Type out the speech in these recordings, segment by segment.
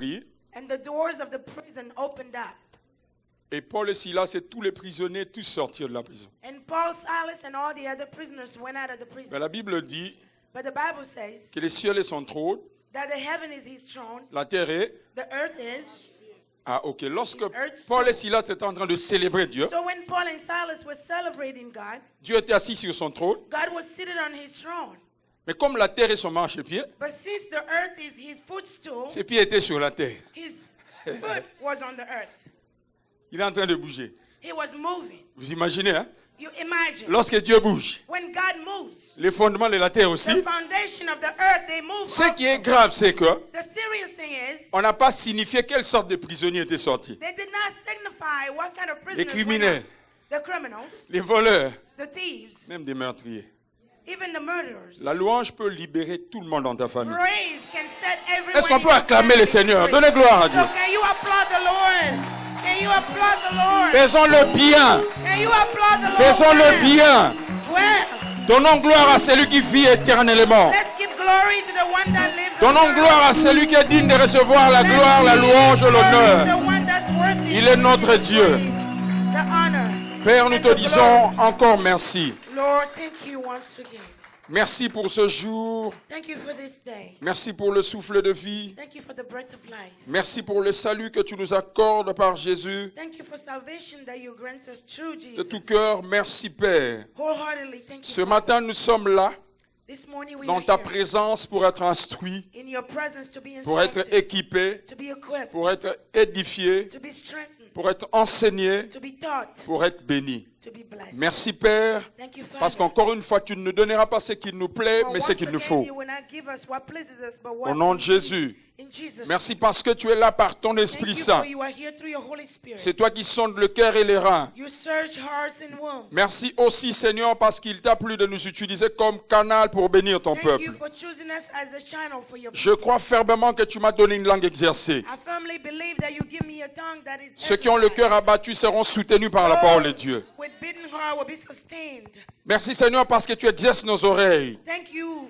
And the doors of the prison opened up. Et Paul et Silas et tous les prisonniers tous sortirent de la prison. And Paul, Silas, and all the other prisoners went out of the prison. Mais la Bible dit But the Bible says que les cieux est son trône, that the heaven is his throne, la terre est... the earth is. Ah, ok. Lorsque Paul et Silas étaient en train de célébrer Dieu, So when Paul and Silas were celebrating God, Dieu était assis sur son trône. God was seated on his throne. Mais comme la terre est son marchepied, But since the earth is his footstool, ses pieds étaient sur la terre. his foot was on the earth. Il est en train de bouger. He was moving. Vous imaginez, hein? You imagine. Lorsque Dieu bouge, When God moves, les fondements de la terre aussi. the foundation of the earth, they move. Ce qui est grave, c'est que The serious thing is, on n'a pas signifié quelle sorte de prisonniers étaient sortis. they did not signify what kind of Les prisoners criminels, went out. The criminals, les voleurs, the thieves, même des meurtriers. even the murderers. La louange peut libérer tout le monde dans ta famille. Praise can set everyone. Est-ce qu'on peut in your acclamer family le Seigneur? free. Donnez gloire à Dieu. So can you applaud the Lord? Can you applaud the Lord? Faisons le bien. Can you applaud the Lord? Faisons le Well, bien. well, Donnons gloire à celui qui vit éternellement. let's give glory to the one that lives. Donnons gloire à celui qui est digne de recevoir la gloire, la louange, l'honneur. Il est notre Dieu. Père, nous te disons encore merci. Lord, thank you once again. Merci pour ce jour. Thank you for this day. Merci pour le souffle de vie. Thank you for the breath of life. Merci pour le salut que tu nous accordes par Jésus. Thank you for salvation that you grant us through De Jesus. tout cœur, merci Père. Wholeheartedly, thank you. Ce matin, nous sommes là This morning we dans are ta here présence pour être instruits, in your presence to be pour être instructed, équipés, to be equipped, pour être édifiés, to be strengthened, pour être enseignés, to be taught, pour être bénis. to be blessed. Merci Père, Thank you, Father. parce qu'encore une fois, tu ne nous donneras pas ce qu'il nous plaît, For mais ce once qu'il nous again, faut. you will not give us what pleases us, but what Au nom we de Jésus. need. In Jesus' Merci parce que tu es là par ton Thank Esprit you Saint. for you are here through your Holy Spirit. C'est toi qui sondes le cœur et les reins. You search hearts and wombs. Merci aussi Seigneur parce qu'il t'a plu de nous utiliser comme canal pour bénir ton Thank you peuple. for choosing us as a channel for your Je people. crois fermement que tu m'as donné une langue exercée. I firmly believe that you give me a tongue that is Ceux qui ont le cœur abattu seront soutenus par la parole de Dieu. with beaten heart will be sustained. Merci Seigneur parce que tu exerces nos oreilles. Thank you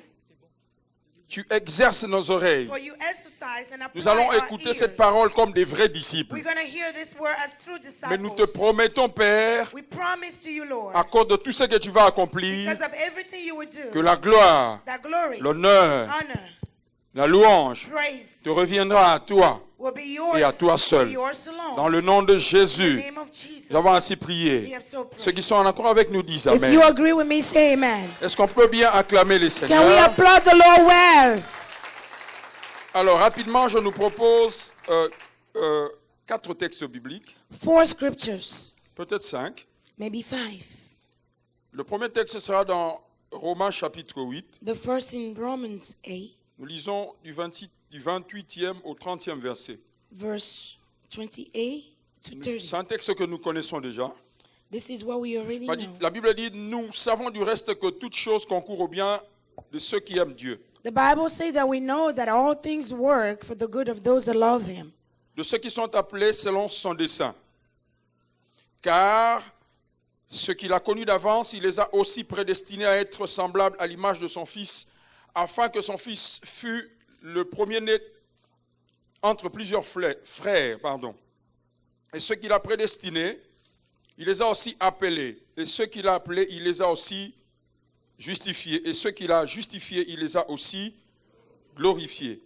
Tu exerces nos oreilles. for you exercise and apply Nous allons our écouter ears. cette parole comme des vrais disciples. We're going to hear this word as true Mais nous disciples. te promettons, Père, We promise to you, Lord, à cause de tout ce que tu vas accomplir, because of everything you will do, que la gloire, that glory, l'honneur, honor, la louange praise te reviendra à toi will be yours et à toi and seul. yours alone. Dans le nom de In the Jésus, name of Jesus, nous avons ainsi we prié. have so prayed. Ceux qui sont en accord avec nous disent If you Amen. agree with me, say amen. Est-ce qu'on peut bien acclamer les Can we Seigneurs? applaud the Lord well? Alors, rapidement, je nous propose 4 textes bibliques, 4 scriptures, peut-être 5. maybe 5. Le premier texte sera dans Romains chapitre 8. The first in Romans 8, Nous lisons du 28e au 30e verset. verse 28 to 30. C'est un texte que nous connaissons déjà. This is what we already know. La Bible dit, nous savons du reste que toutes choses concourent au bien de ceux qui aiment Dieu, The Bible says that we know that all things work for the good of those that love Him, de ceux qui sont appelés selon son dessein. Car ceux qu'il a connus d'avance, il les a aussi prédestinés à être semblables à l'image de son Fils, afin que son Fils fût le premier-né entre plusieurs frères. Et ceux qu'il a prédestinés, il les a aussi appelés. Et ceux qu'il a appelés, il les a aussi justifiés. Et ceux qu'il a justifiés, il les a aussi glorifiés.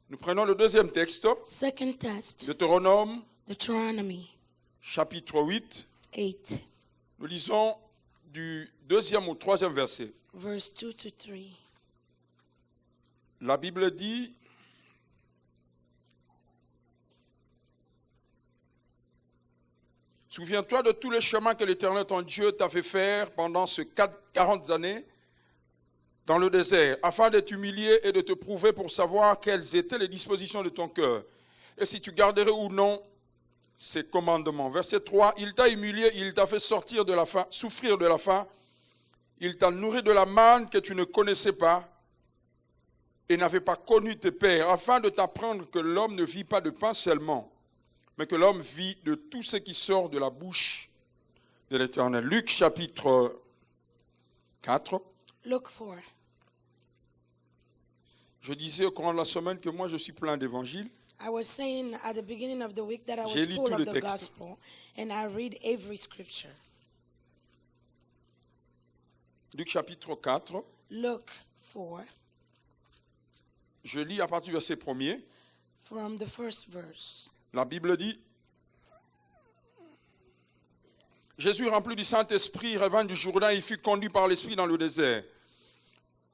Nous prenons le deuxième texte, second test, Deutéronome, Deuteronomy chapitre 8. 8, Nous lisons du 2e au 3e verset. verse 2 to 3. La Bible dit, souviens-toi de tous les chemins que l'Éternel ton Dieu t'a fait faire pendant ces 40 années dans le désert, afin de t'humilier et de te prouver pour savoir quelles étaient les dispositions de ton cœur, et si tu garderais ou non ses commandements. Verset 3, il t'a humilié, il t'a fait sortir de la faim, souffrir de la faim, il t'a nourri de la manne que tu ne connaissais pas et n'avais pas connu tes pères, afin de t'apprendre que l'homme ne vit pas de pain seulement, mais que l'homme vit de tout ce qui sort de la bouche de l'Éternel. Luc chapitre 4. Look for. Je disais au courant de la semaine que moi je suis plein d'évangiles. I was saying at the beginning of the week that I was J'ai lu full tout of le the texte. gospel and I read every scripture. Luc chapitre 4, Luke 4 je lis à partir du verset 1er. from the first verse. La Bible dit, Jésus, rempli du Saint-Esprit, revint du Jourdain, il fut conduit par l'Esprit dans le désert,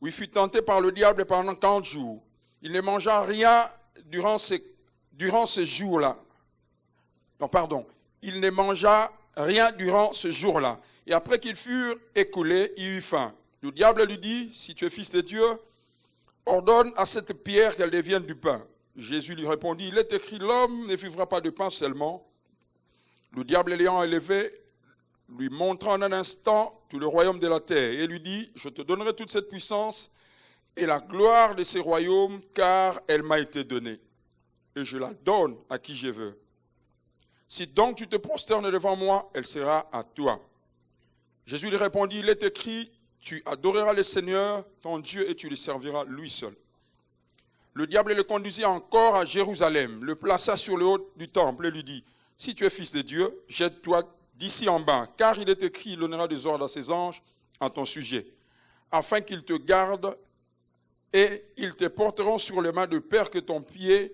où il fut tenté par le diable pendant 40 jours. Il ne mangea rien durant ce jour-là. Non, pardon. Il ne mangea rien durant ce jour-là. Et après qu'il fut écoulé, il eut faim. Le diable lui dit, si tu es fils de Dieu, ordonne à cette pierre qu'elle devienne du pain. Jésus lui répondit, il est écrit, l'homme ne vivra pas de pain seulement. Le diable l'ayant élevé, lui montra en un instant tout le royaume de la terre et lui dit, je te donnerai toute cette puissance et la gloire de ces royaumes, car elle m'a été donnée. Et je la donne à qui je veux. Si donc tu te prosternes devant moi, elle sera à toi. Jésus lui répondit, il est écrit, tu adoreras le Seigneur, ton Dieu, et tu le serviras lui seul. Le diable le conduisit encore à Jérusalem, le plaça sur le haut du temple et lui dit, si tu es fils de Dieu, jette-toi d'ici en bas, car il est écrit, il donnera des ordres à ses anges à ton sujet, afin qu'ils te gardent et ils te porteront sur les mains de peur que ton pied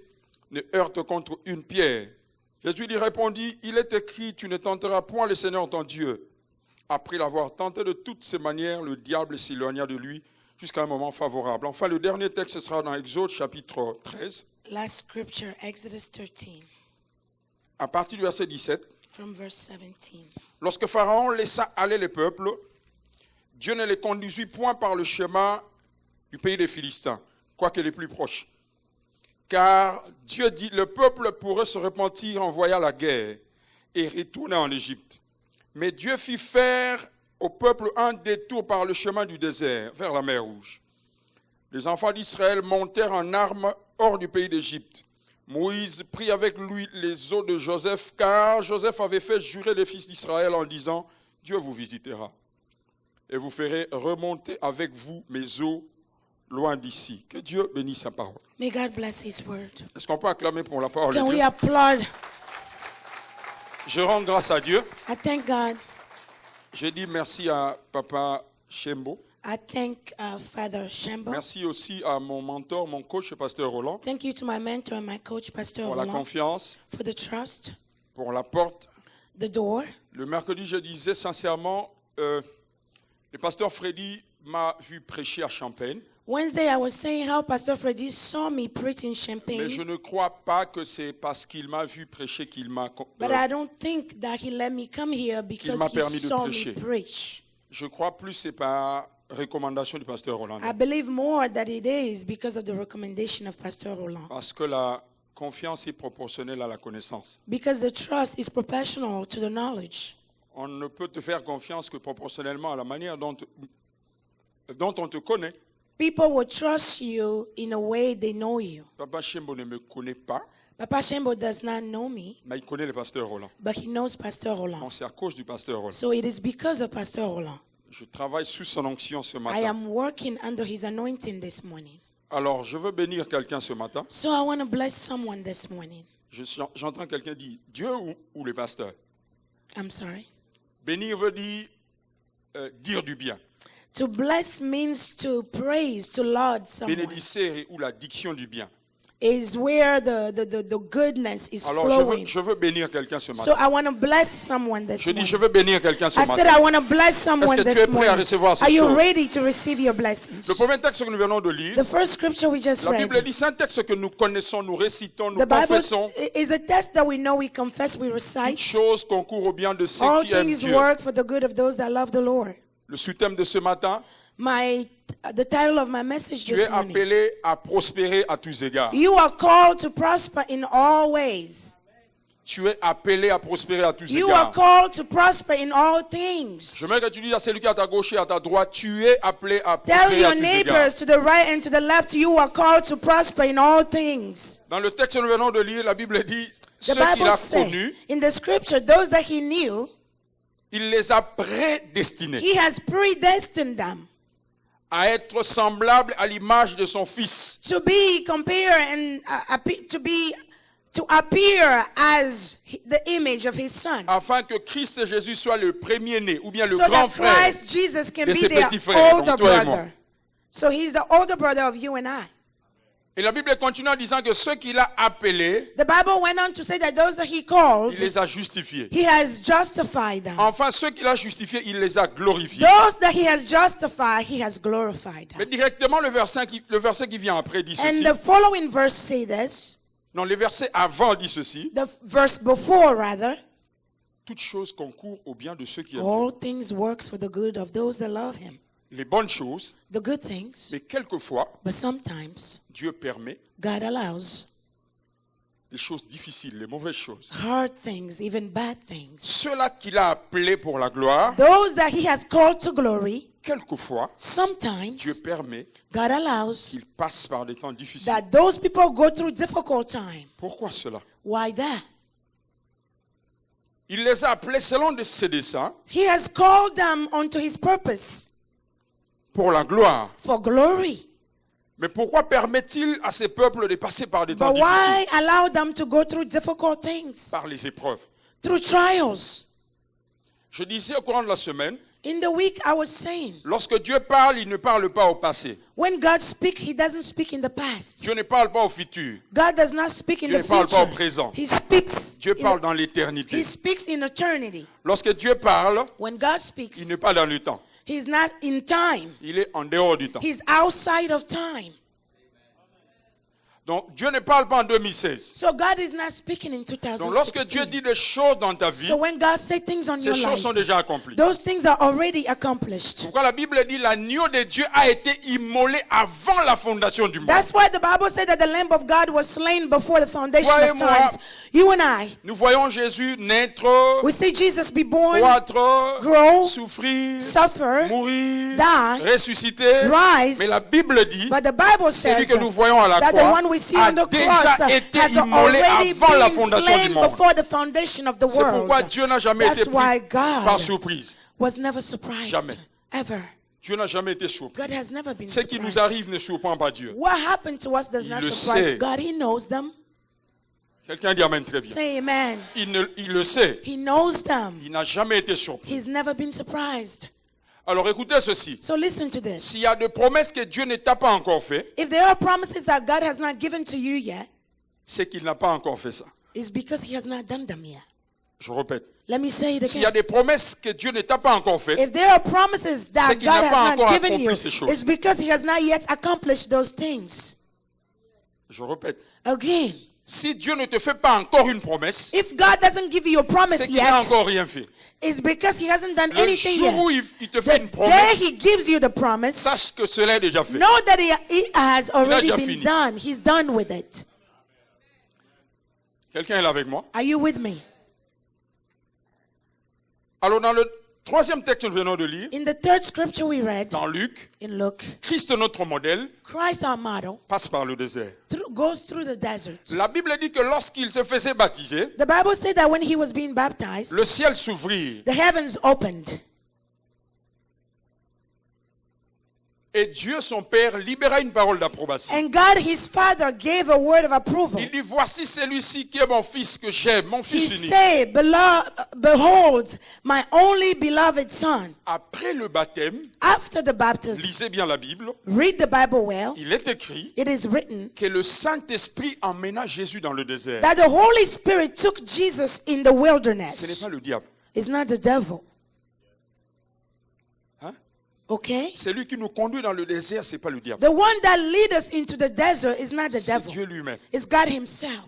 ne heurte contre une pierre. Jésus lui répondit, il est écrit, tu ne tenteras point le Seigneur ton Dieu. Après l'avoir tenté de toutes ces manières, le diable s'éloigna de lui jusqu'à un moment favorable. Enfin, le dernier texte sera dans Exode chapitre 13, Last scripture, Exodus 13, à partir du verset 17. from verse 17. Lorsque Pharaon laissa aller le peuple, Dieu ne les conduisit point par le chemin du pays des Philistins, quoique les plus proches. Car Dieu dit, le peuple pourrait se repentir en voyant la guerre et retourner en Égypte. Mais Dieu fit faire au peuple un détour par le chemin du désert, vers la mer Rouge. Les enfants d'Israël montèrent en armes hors du pays d'Égypte. Moïse prit avec lui les os de Joseph, car Joseph avait fait jurer les fils d'Israël en disant, Dieu vous visitera et vous ferez remonter avec vous mes os loin d'ici. Que Dieu bénisse sa parole. May God bless His word. Est-ce qu'on peut acclamer pour la parole de Can we Dieu? applaud? Je rends grâce à Dieu. I thank God. Je dis merci à Papa Shembo. I thank Father Shembo. Merci aussi à mon mentor, mon coach, Pasteur Roland, Thank you to my mentor and my coach, Pastor pour la Roland, confiance, for the trust, pour la porte. the door. Le mercredi, je disais sincèrement, le pasteur Freddy m'a vu prêcher à Champagne, Wednesday, I was saying how Pastor Freddy saw me preach in mais Champagne, je ne crois pas que c'est parce qu'il m'a vu prêcher qu'il m'a... but I don't think that he let me come here because m'a he permis de saw prêcher. me preach. Je crois plus c'est par recommandation du pasteur Roland. I believe more that it is because of the recommendation of Pastor Roland. Parce que la confiance est proportionnelle à la connaissance. Because the trust is proportional to the knowledge. On ne peut te faire confiance que proportionnellement à la manière dont on te connaît. People will trust you in a way they know you. Papa Shembo ne me connaît pas, Papa Shembo does not know me, mais il connaît le pasteur Roland. but he knows Pastor Donc Roland. c'est à cause du pasteur Roland. So it is because of Pastor Roland. Je travaille sous son onction ce I matin. am working under his anointing this morning. Alors, je veux bénir quelqu'un ce matin. So I want to bless someone this morning. J'entends quelqu'un dire Dieu ou le pasteur. I'm sorry. Bénir veut dire dire du bien. To bless means to praise, to laud someone. Bénédicere ou la diction du bien. Is where the goodness is Alors, flowing. je veux bénir quelqu'un ce So matin. I want to bless someone this Je dis, morning. je veux bénir quelqu'un ce I said matin. I want to bless someone Est-ce que tu this es prêt à morning. recevoir ces Are you choses? ready to receive your blessings? Le premier texte que nous venons de lire, The first scripture we just la Bible read. dit, c'est un texte que nous connaissons, nous récitons, nous The Bible confessons. is a text that we know, we confess, we Toutes recite. choses concourent au bien de ceux All qui aiment things Dieu. work for the good of those that love the Lord. Le sous-thème de ce matin, The title of my message tu es this morning. appelé à prospérer à tous égards. You are called to prosper in all ways. Tu es appelé à prospérer à tous You are égards. called to prosper in all things. Je veux que tu dises à celui qui est à ta gauche et à ta droite, tu es appelé à Tell prospérer à your tous égards. neighbors to the right and to the left, you are called to prosper in all things. Dans le texte que nous venons de lire, la Bible dit, The ceux qu'il Bible a says connus, in the scripture, those that he knew, il les a prédestinés he has predestined them à être semblables à l'image de son Fils, to be compared and to be to appear as the image of his son. Afin que Christ Jésus soit le premier-né ou bien le So grand that frère. Christ Jesus can de be ses their petits frères, older donc toi et moi. brother. So he's the older brother of you and I. Et la Bible continue en disant que ceux qu'il a appelés, The Bible went on to say that those that he called, il les a justifiés. he has justified them. Enfin, ceux qu'il a justifiés, il les a glorifiés. Those that he has justified, he has glorified Mais them. directement, le verset qui vient après dit And ceci. the following verse say this. Non, le verset avant dit ceci. The verse before, rather. Toutes choses concourent au bien de ceux qui aiment Dieu. All things works for the good of those that love him. Les bonnes choses, The good things. mais quelquefois, But sometimes Dieu permet God allows les choses difficiles, les mauvaises choses. hard things, even bad things. Ceux-là qu'il a appelés pour la gloire, Those that he has called to glory, quelquefois, sometimes Dieu permet God allows qu'ils passent par des temps difficiles. that those people go through difficult time. Pourquoi cela? Why that? Il les a appelés selon ses desseins He has called them unto his purpose pour la gloire. for glory. Mais pourquoi permet-il à ces peuples de passer par des temps But difficiles? why allow them to go through difficult things? Par les épreuves. Through trials. Je disais au courant de la semaine, In the week I was saying, lorsque Dieu parle, il ne parle pas au passé. when God speaks, he doesn't speak in the past. Dieu ne parle pas au futur. God does not speak in Dieu the ne parle pas au future. présent. He speaks. Dieu in parle the- dans He l'éternité. speaks in eternity. Lorsque Dieu parle, When God speaks, il n'est pas dans le temps. he's not in time. Il est en dehors du temps. He's outside of time. Donc Dieu ne parle pas en 2016. So God is not speaking in Donc lorsque Dieu 2016. dit des choses dans ta vie, So when God says things on ces your choses sont life, déjà accomplies. those things are already accomplished. Pourquoi la Bible dit l'agneau de Dieu a été immolé avant la fondation du monde. That's why the Bible said that the Lamb of God was slain before the foundation Toi et of moi, times. You and I, Nous voyons Jésus naître, we see Jesus be born, croître, grow, souffrir, suffer, mourir, die, ressusciter. rise. Mais la Bible dit, But the Bible celui says que nous voyons à la that the croix one we see a on the cross déjà été has immolé already avant la been fondation du slain monde. before the foundation of the C'est pourquoi world. Dieu n'a jamais été That's why pris par God surprise. was never surprised. Jamais. Ever. Dieu n'a jamais été surpris. God has never been Ce qui nous surprised. arrive ne surprend pas Dieu. What happened to us does Il not le surprise sait. God. He knows them. Quelqu'un dit amen très bien. Say amen. Il le sait. He knows them. Il n'a jamais été surpris. He's never been surprised. Alors écoutez ceci. So listen to this. S'il y a des promesses que Dieu ne t'a pas encore fait, If there are promises that God has not given to you yet, c'est qu'il n'a pas encore fait ça. it's because he has not done them yet. Je répète. Let me say it S'il y a again. des promesses que Dieu ne t'a pas encore faites, If there are promises C'est that qu'il God n'a pas has encore not given you, accompli ces choses. it's because he has not yet accomplished those things. je répète. Again, Si Dieu ne te fait pas encore une promesse, if God doesn't give you a promise c'est qu'il n'a yet, encore rien fait. it's because he hasn't done Le anything jour où yet. il te fait The une day promesse, he gives you the promise, sache que cela est déjà fait. know that it has already déjà been fini. done. He's done with it. Quelqu'un est là avec moi? Are you with me? Alors dans le troisième texte que nous venons de lire, In the third scripture we read dans Luc, in Luke, Christ notre modèle Christ our model passe par le désert. goes through the desert. La Bible dit que lorsqu'il se faisait baptiser, The Bible said that when he was being baptized, le ciel s'ouvrit the heavens opened. et Dieu son Père libéra une parole d'approbation. And God, his Father, gave a word of approval. Il dit, voici celui-ci qui est mon fils que j'aime, mon He fils unique. said, behold, my only beloved son. Après le baptême, After the baptism, lisez bien la Bible, read the Bible well. il est écrit It is written que le Saint-Esprit emmena Jésus dans le désert. that the Holy Spirit took Jesus in the Ce n'est wilderness. pas le diable. It's not the devil. Hein? Okay? Celui qui nous conduit dans le désert, ce n'est pas le diable. The one that leads us into the desert is not the C'est devil. Dieu lui-même. It's God himself.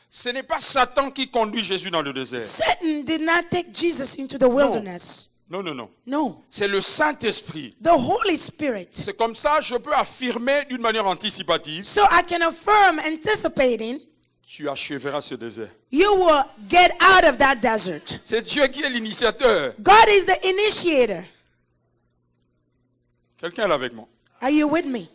Ce n'est pas Satan qui conduit Jésus dans le désert. Satan did not take Jesus into the wilderness. Non, non, non. No. C'est le Saint-Esprit. The Holy Spirit. C'est comme ça, je peux affirmer d'une manière anticipative, So I can affirm, anticipating, tu achèveras ce désert. you will get out of that desert. C'est Dieu qui est l'initiateur. God is the initiator. Quelqu'un est là avec moi. Are you with me?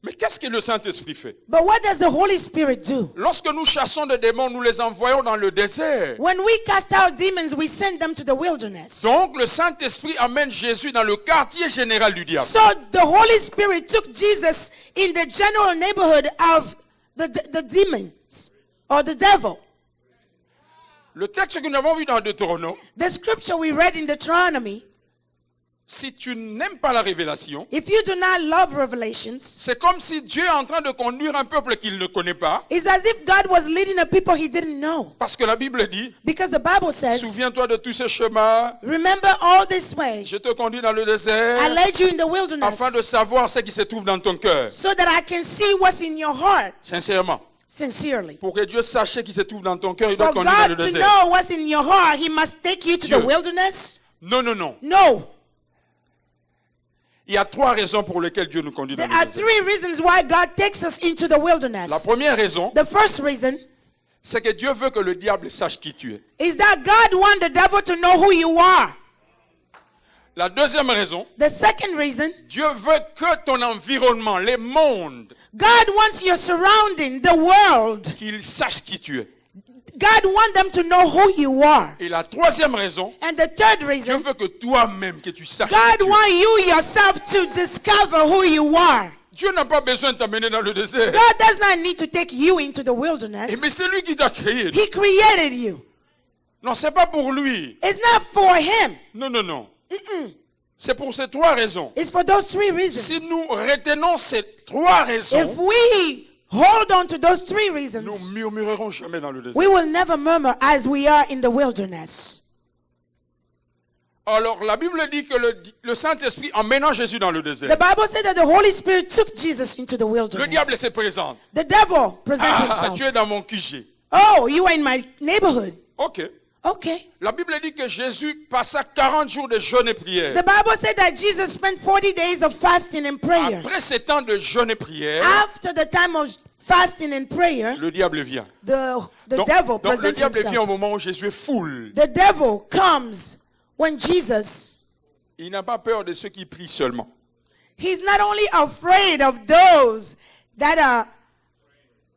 Mais qu'est-ce que le Saint-Esprit fait? But what does the Holy Spirit do? Lorsque nous chassons des démons, nous les envoyons dans le désert. When we cast out demons, we send them to the wilderness. Donc le Saint-Esprit amène Jésus dans le quartier général du diable. So the Holy Spirit took Jesus in the general neighborhood of the demons or the devil. Le texte que nous avons vu dans Deutéronome, The scripture we read in Deuteronomy, si tu n'aimes pas la révélation, if you do not love revelations, c'est comme si Dieu est en train de conduire un peuple qu'il ne connaît pas. it's as if God was leading a people he didn't know. Parce que la Bible dit, Because the Bible says, souviens-toi de tous ces chemins, remember all this way. je te conduis dans le I désert, led you in the wilderness afin de savoir ce qui se trouve dans ton cœur. so that I can see what's in your heart Sincèrement, sincerely. pour que Dieu sache ce qui se trouve dans ton cœur, il doit For te conduire dans le God to désert. know what's in your heart, he must take you to the Dieu. wilderness. Non, non, non. No. Il y a trois raisons pour lesquelles Dieu nous conduit dans There are le désert. three reasons why God takes us into the La wilderness. première raison, The first reason c'est que Dieu veut que le diable sache qui tu es. is that God wants the devil to know who you are. La deuxième raison, The second reason, Dieu veut que ton environnement, les mondes, God wants your surrounding, the world. qu'ils sachent qui tu es. God wants them to know who you are. Et la troisième raison, And the third Dieu reason, veut que toi-même, que tu saches God qui tu es. wants you yourself to discover who you are. Dieu n'a pas besoin de t'amener dans le désert. God does not need to take you into the Et wilderness. mais c'est lui qui t'a créé. He created you. Non, c'est pas pour lui. It's not for him. Non, non, non. C'est pour ces trois raisons. It's for those three reasons. Si nous retenons ces trois If raisons, we hold on to those three nous reasons, murmurerons jamais dans le désert. we will never murmur as we are in the wilderness. Alors, la Bible dit que le Saint-Esprit emmenant Jésus dans le The désert. Bible said that the Holy Spirit took Jesus into the Le wilderness. diable se présente. The devil presented Ah, himself. tu es dans mon QG. Oh, you are in my neighborhood. Ok. Okay. La Bible dit que Jésus passa 40 jours de jeûne et prière. The Bible said that Jesus spent 40 days of fasting and prayer. Après ces temps de jeûne et prière, After the time of fasting and prayer, le diable vient. the Donc, devil donc le presents diable vient himself. au moment où Jésus est full. The devil comes when Jesus, Il n'a pas peur de ceux qui prient seulement. he's not only afraid of those that are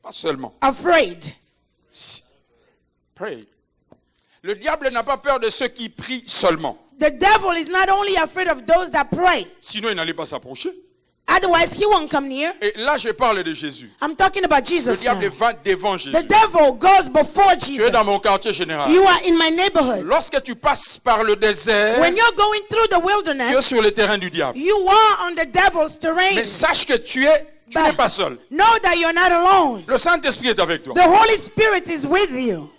Pas seulement. afraid. Pray. Le diable n'a pas peur de ceux qui prient seulement. The devil is not only afraid of those that pray. Sinon, il n'allait pas s'approcher. Otherwise, he won't come near. Et là, je parle de Jésus. I'm talking about Le Jesus now. diable va devant Jésus. The devil goes before Tu es dans Jesus. mon quartier général. You are in my neighborhood. Lorsque tu passes par le désert, When you're going through the tu es wilderness, sur le terrain du diable. you are on the devil's terrain. Mais sache que tu n'es pas seul. Know that you're not alone. Le Saint-Esprit est avec toi. The Holy Spirit is with you.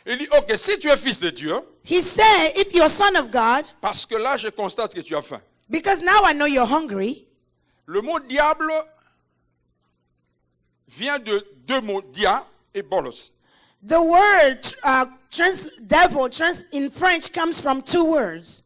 Il dit, ok, si tu es fils de Dieu, He said, if you're a son of God, parce que là, je constate que tu as faim. because now I know you're hungry. Le mot diable vient de deux mots, dia et bolos. The word devil in French comes from two words.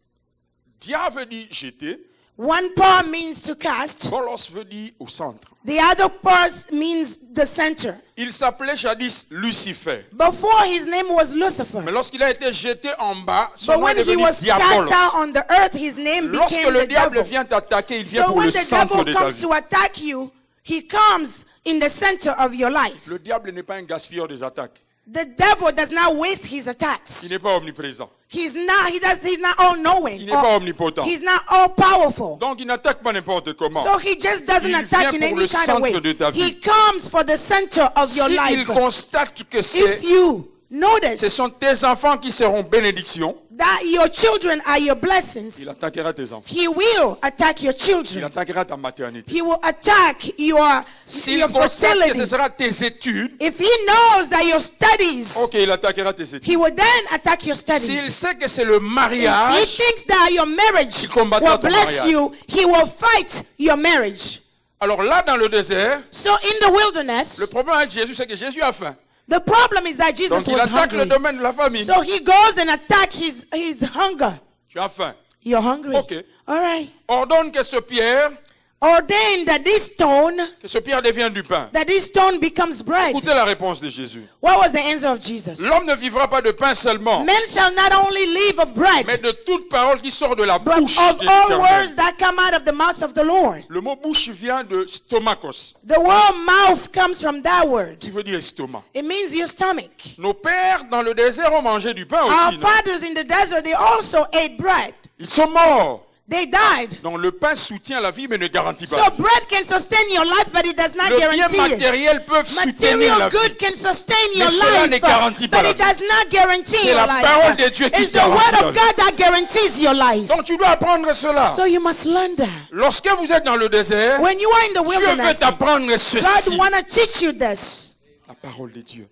Dia veut dire jeter, One part means to cast. bolos veut dire au centre. The other part means the center. Il s'appelait jadis Lucifer. Before his name was Lucifer. Mais lorsqu'il a été jeté en bas, son But nom est when he devenu was cast diabolos. down on the earth, his name Lorsque became le the diable devil. vient t'attaquer, il vient So pour when le the centre devil de ta comes vie. to attack you, he comes in the center of your life. Le diable n'est pas un gaspilleur des attaques. The devil does not waste his attacks. Il n'est pas omniprésent. He's not all knowing. Il n'est pas omnipotent. He's not all powerful. Donc il n'attaque pas n'importe comment. So he just doesn't Il attack in vient pour any le kind of way. centre de ta vie. He comes for the center of your S'il life. constate que If you ce notice sont tes enfants qui seront bénédictions, that your children are your blessings, il attaquera tes enfants. he will attack your Il children. attaquera ta maternité. He will attack your S'il constate que ce fertility. sera tes études, If he knows that your studies, ok, il attaquera tes études. he will then attack your S'il studies. sait que c'est le If he mariage, thinks that your marriage il combattra will ton bless mariage. you, he will fight your marriage. alors là dans le désert, So in the wilderness, le problème avec Jésus, c'est que Jésus a faim. the problem is that Jesus Donc il was attaque le hungry. domaine de la famille. So he goes and attacks his hunger. Tu as faim. You're hungry. Okay. All right. Ordonne que ce Pierre ordained that this stone, que ce pierre devienne du pain. that this stone becomes bread. Écoutez la réponse de Jésus. What was the answer of Jesus? L'homme ne vivra pas de pain seulement, Men shall not only live of bread, mais de toute parole qui sort de la but bouche of de all l'Éternel. words that come out of the mouth of the Lord. Le mot bouche vient de stomakos, The word mouth comes from that word. qui veut dire estomac. It means your stomach. Nos pères dans le désert ont mangé du pain Our aussi. non? fathers in the desert, they also ate bread. Ils sont morts. They died. Donc le pain soutient la vie mais ne garantit pas. So bread can sustain your life, but it does not Le bien guarantee it. matériel peut soutenir la Material good vie. can sustain your cela ne life, garantit pas but la it vie. does not guarantee C'est your la life. parole de Dieu qui It's the garantit word la of vie. God that guarantees your life. Donc tu dois apprendre cela. So you must learn that. Lorsque vous êtes dans le désert, When you are in the Dieu veut wilderness, t'apprendre God ceci. want to teach you this. La parole de Dieu.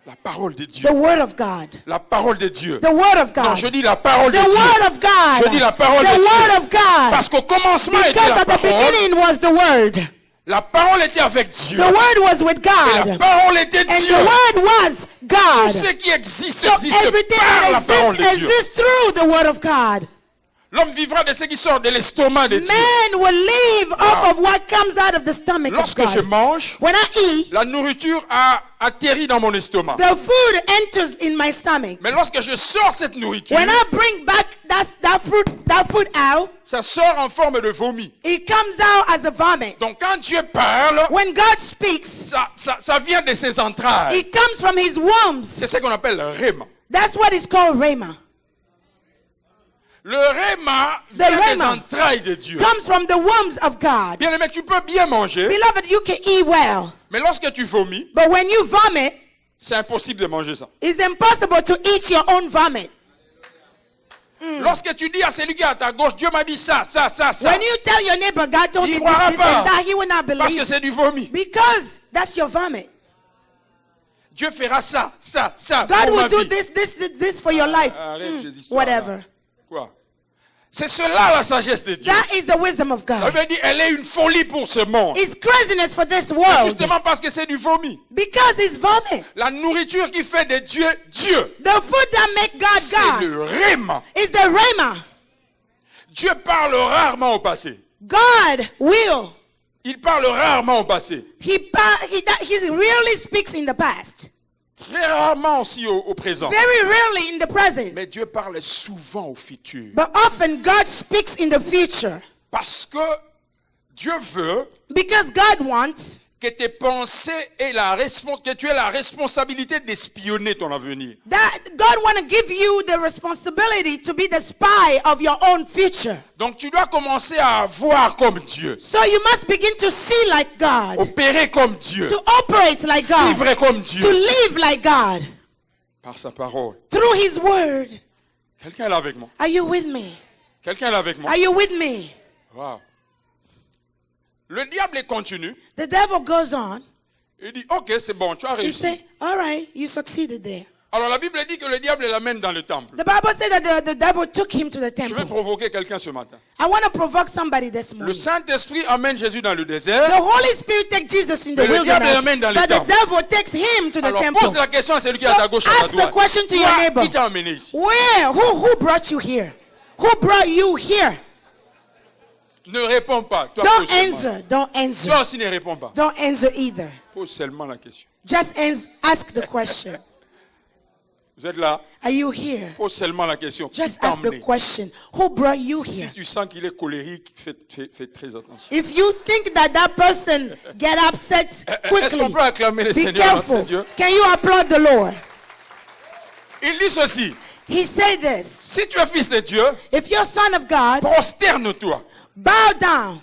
La parole de Dieu. The word of God. La parole de Dieu. The word of Non, God. je dis la parole de The Dieu. word of God. Je dis la parole The de Dieu. word of God. Parce qu'au commencement était Because la at the parole. beginning was the word. La parole était avec Dieu. The word was with Et la God. parole était And Dieu. the word was Tout God. ce qui existe So existe everything par la that parole de exists Dieu. exists through the word of God. L'homme vivra de ce qui sort de l'estomac de Dieu. Man will live off of what comes out of the stomach of Lorsque je God. mange, When I eat, la nourriture a atterri dans mon estomac. the food enters in my stomach. Mais lorsque je sors cette nourriture, When I bring back that food out, ça sort en forme de vomi. it comes out as a vomit. Donc quand Dieu parle, When God speaks, ça vient de ses entrailles. it comes from his wombs. C'est ce qu'on appelle le rhéma. That's what is called rhema. Le rhéma vient des rhéma entrailles de Dieu. Comes from the wombs of God. Bien aimé, tu peux bien manger, Beloved, you can eat well, mais lorsque tu vomis, but when you vomit, c'est impossible de manger ça. it's impossible to eat your own vomit. Lorsque tu dis à celui qui est à ta gauche, Dieu m'a dit ça. When you tell your neighbor, God told Il me croira this pas. and that, he will not Parce que believe. c'est du vomi. Because that's your vomit. Dieu fera ça. God pour ma will do vie. this for your life. Arrête ces histoires là. Whatever. Quoi? C'est cela la sagesse de Dieu. That is the wisdom of La God. Bible dit, elle est une folie pour ce monde. It's craziness for this C'est world. justement parce que c'est du vomi. Because it's vomit. La nourriture qui fait de Dieu, Dieu. The food that make God C'est God le rhéma. is the rhema. Dieu parle rarement au passé. God will. Il parle rarement au passé. He rarely speaks in the past. Très rarement aussi au présent. Very rarely in the present. Mais Dieu parle souvent au futur. But often God speaks in the future. Parce que Dieu veut Because God wants que tes pensées aient que tu aies la responsabilité d'espionner ton avenir. that God want to give you the responsibility to be the spy of your own future. Donc tu dois commencer à voir comme Dieu. So you must begin to see like God, Opérer comme Dieu. to operate like God, Vivre comme to Dieu. live like God Par sa parole. through His word. Quelqu'un est là avec moi. Are you with me? Quelqu'un est là avec moi. Are you with me? Wow. Le diable est continu. The devil goes on. Il dit, ok, c'est bon, tu as He réussi. say, all right, you succeeded there. Alors la Bible dit que le diable l'amène dans le temple. The Bible says that the devil took him to the Je vais temple. provoquer quelqu'un ce matin. I want to provoke somebody this Le morning. Saint-Esprit amène Jésus dans le The désert. Holy Spirit takes Jesus in the Mais le diable wilderness, l'amène dans le but the temple. devil takes him to the Alors temple. pose la question à celui qui est So à ta gauche, à ta ask the droite. question to your Toi, neighbor. qui t'a amené ici? Where? Who brought you here? Who brought you here? Ne réponds pas. Toi, Don't pose seulement. answer. Don't answer. Toi aussi ne réponds pas. Don't answer either. Pose seulement la question. Just ask the question. Vous êtes là? Are you here? Pose seulement la question. Qui Just t'a ask the emmené? question. Who brought you Si here? tu sens qu'il est colérique, fais très attention. If you think that person get upset Est-ce quickly, qu'on peut acclamer le be Seigneur notre careful. Dieu? Can you applaud the Lord? Il dit ceci. He said this. Si tu es fils de Dieu, If you're son of God, prosterne-toi bow down,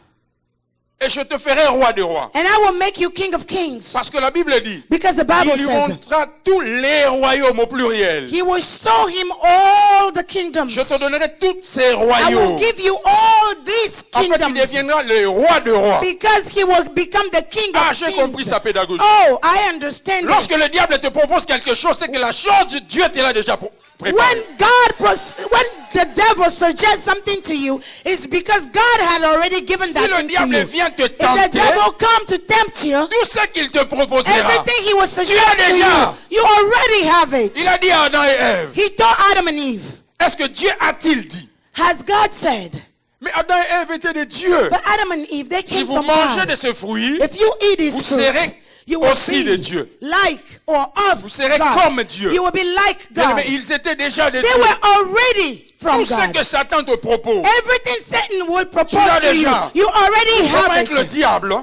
et je te ferai roi des rois. and I will make you king of kings. Parce que la Bible dit, Because the Bible il lui says montrera tous les royaumes au pluriel. He will show him all the kingdoms. Je te donnerai tous ces I will royaumes. give you all these En fait, tu kingdoms. deviendras le roi de rois. Because he will become the king Ah, of j'ai compris kings. sa pédagogie. Oh, I understand. it. Lorsque le diable te propose quelque chose, c'est que la chose de Dieu te l'a déjà préparée. When the devil suggests something to you, it's because God had already given Si that le thing to diable you. vient te If the tenter, devil come to tempt you, tout ce qu'il te proposera, everything he will suggest to déjà. you already have it. il a dit à Adam et Ève, He told Adam and Eve, est-ce que Dieu a-t-il dit? has God said, Mais Adam et Ève étaient des dieux. But Adam and Eve, they Si came vous from mangez God. de ces fruits, If you eat these vous fruits, serez you will aussi des be dieux. like or of Vous serez God. comme Dieu. You will be like Bien, God. mais ils étaient déjà des They dieux. were already from Tout ce God. que Satan te propose, Everything Satan will Tu l'as propose to you, déjà. you already le problème have avec le it. diable,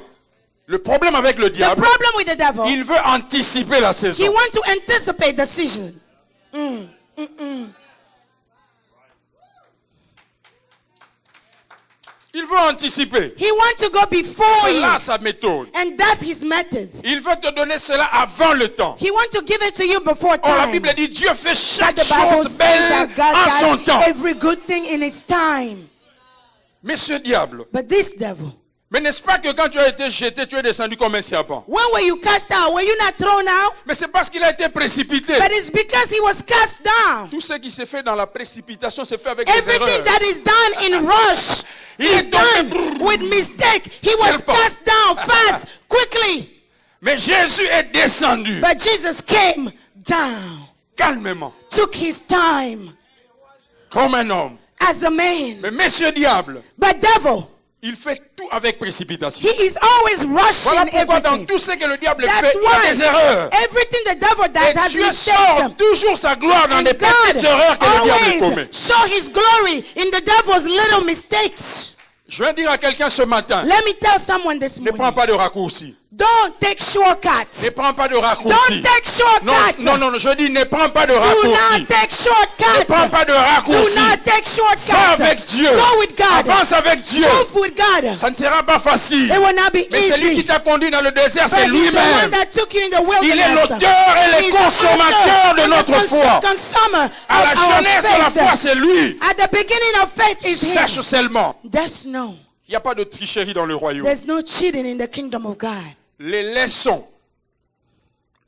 le problème avec le The diable, problem with the devil, il veut anticiper la he saison. wants to anticipate the season. Il veut anticiper. He wants to go before C'est you. là sa méthode. And that's his method. Il veut te donner cela avant le temps. He wants to give it to you before Or la time. Bible dit Dieu fait But chaque the Bible chose says belle that God en son does temps. every good thing in its time. Mais ce diable, But this devil, mais n'est-ce pas que quand tu as été jeté, tu es descendu comme un serpent? when were you cast out? Were you not thrown out? Mais c'est parce qu'il a été précipité. But it's because he was cast down. Tout ce qui s'est fait dans la précipitation s'est fait avec des Everything erreurs. that is done in rush Il is est tombé. done with mistake. He was Serpent. cast down fast, quickly. Mais Jésus est descendu But Jesus came down, calmement, took his time comme un homme. as a man. Mais monsieur diable, But devil, il fait tout avec précipitation. he is always rushing Voilà pourquoi dans everything. tout ce que le diable That's fait, il y a why des erreurs. everything the devil does Et has Dieu mistakes. sort toujours sa gloire dans And des petites erreurs que le diable God commet. always show his glory in the devil's little mistakes. Je viens dire à quelqu'un ce matin, Let me tell someone this ne prends morning. pas de raccourci. Don't take shortcuts. Ne prends pas de raccourci. Don't take Non, shortcuts. non, non, je dis ne prends pas de Do raccourci. not take Ne shortcuts. prends pas de Do raccourci. not take shortcuts. Va avec Dieu. Go with God. Avance avec Dieu. Move with God. Ça ne sera pas facile. It will not be Mais celui qui easy. t'a conduit dans le désert, c'est But he's the one lui-même. that took you in the Il est wilderness. l'auteur et le He's the consommateur author de and notre the foi. consumer À la of our jeunesse de la foi, faith. c'est lui. At the beginning of faith is Sache him. seulement, That's no. il n'y a pas de tricherie dans le royaume. There's no cheating in the kingdom of God. Les leçons,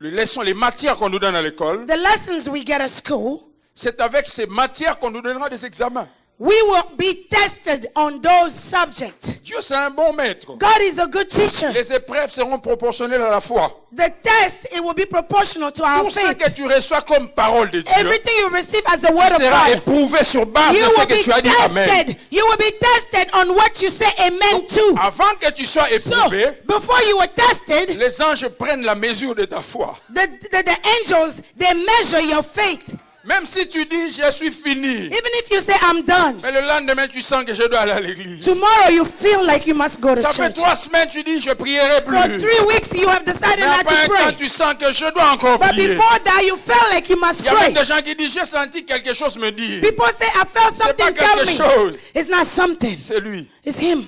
les matières qu'on nous donne à l'école, The lessons we get at school, c'est avec ces matières qu'on nous donnera des examens. we will be tested on those subjects. Dieu, c'est un bon maître. God is a good teacher. Les épreuves seront proportionnelles à la foi. The test, it will be proportional to our Tout ce faith. que tu reçois comme parole de Dieu Everything you receive as the word of sera God, éprouvé sur base you de ce will que be tu as dit Amen. tested. You will be tested on what you say amen to. Avant que tu sois So, éprouvé, before you were tested, les anges prennent la mesure de ta foi. the angels, they measure your faith. Même si tu dis, je suis fini. Even if you say, I'm done, Mais le lendemain, tu sens que je dois aller à l'église. tomorrow you feel like you must go to Ça fait church. 3 semaines, tu dis, je prierai For plus. 3 weeks, you have decided Mais not après un to temps, pray. tu sens que je dois encore But prier. before that, you felt like you must Il y a même pray. des gens qui disent, j'ai senti quelque chose me dire. People say, I felt C'est pas something tell quelque me. chose. It's not something. C'est lui. It's him.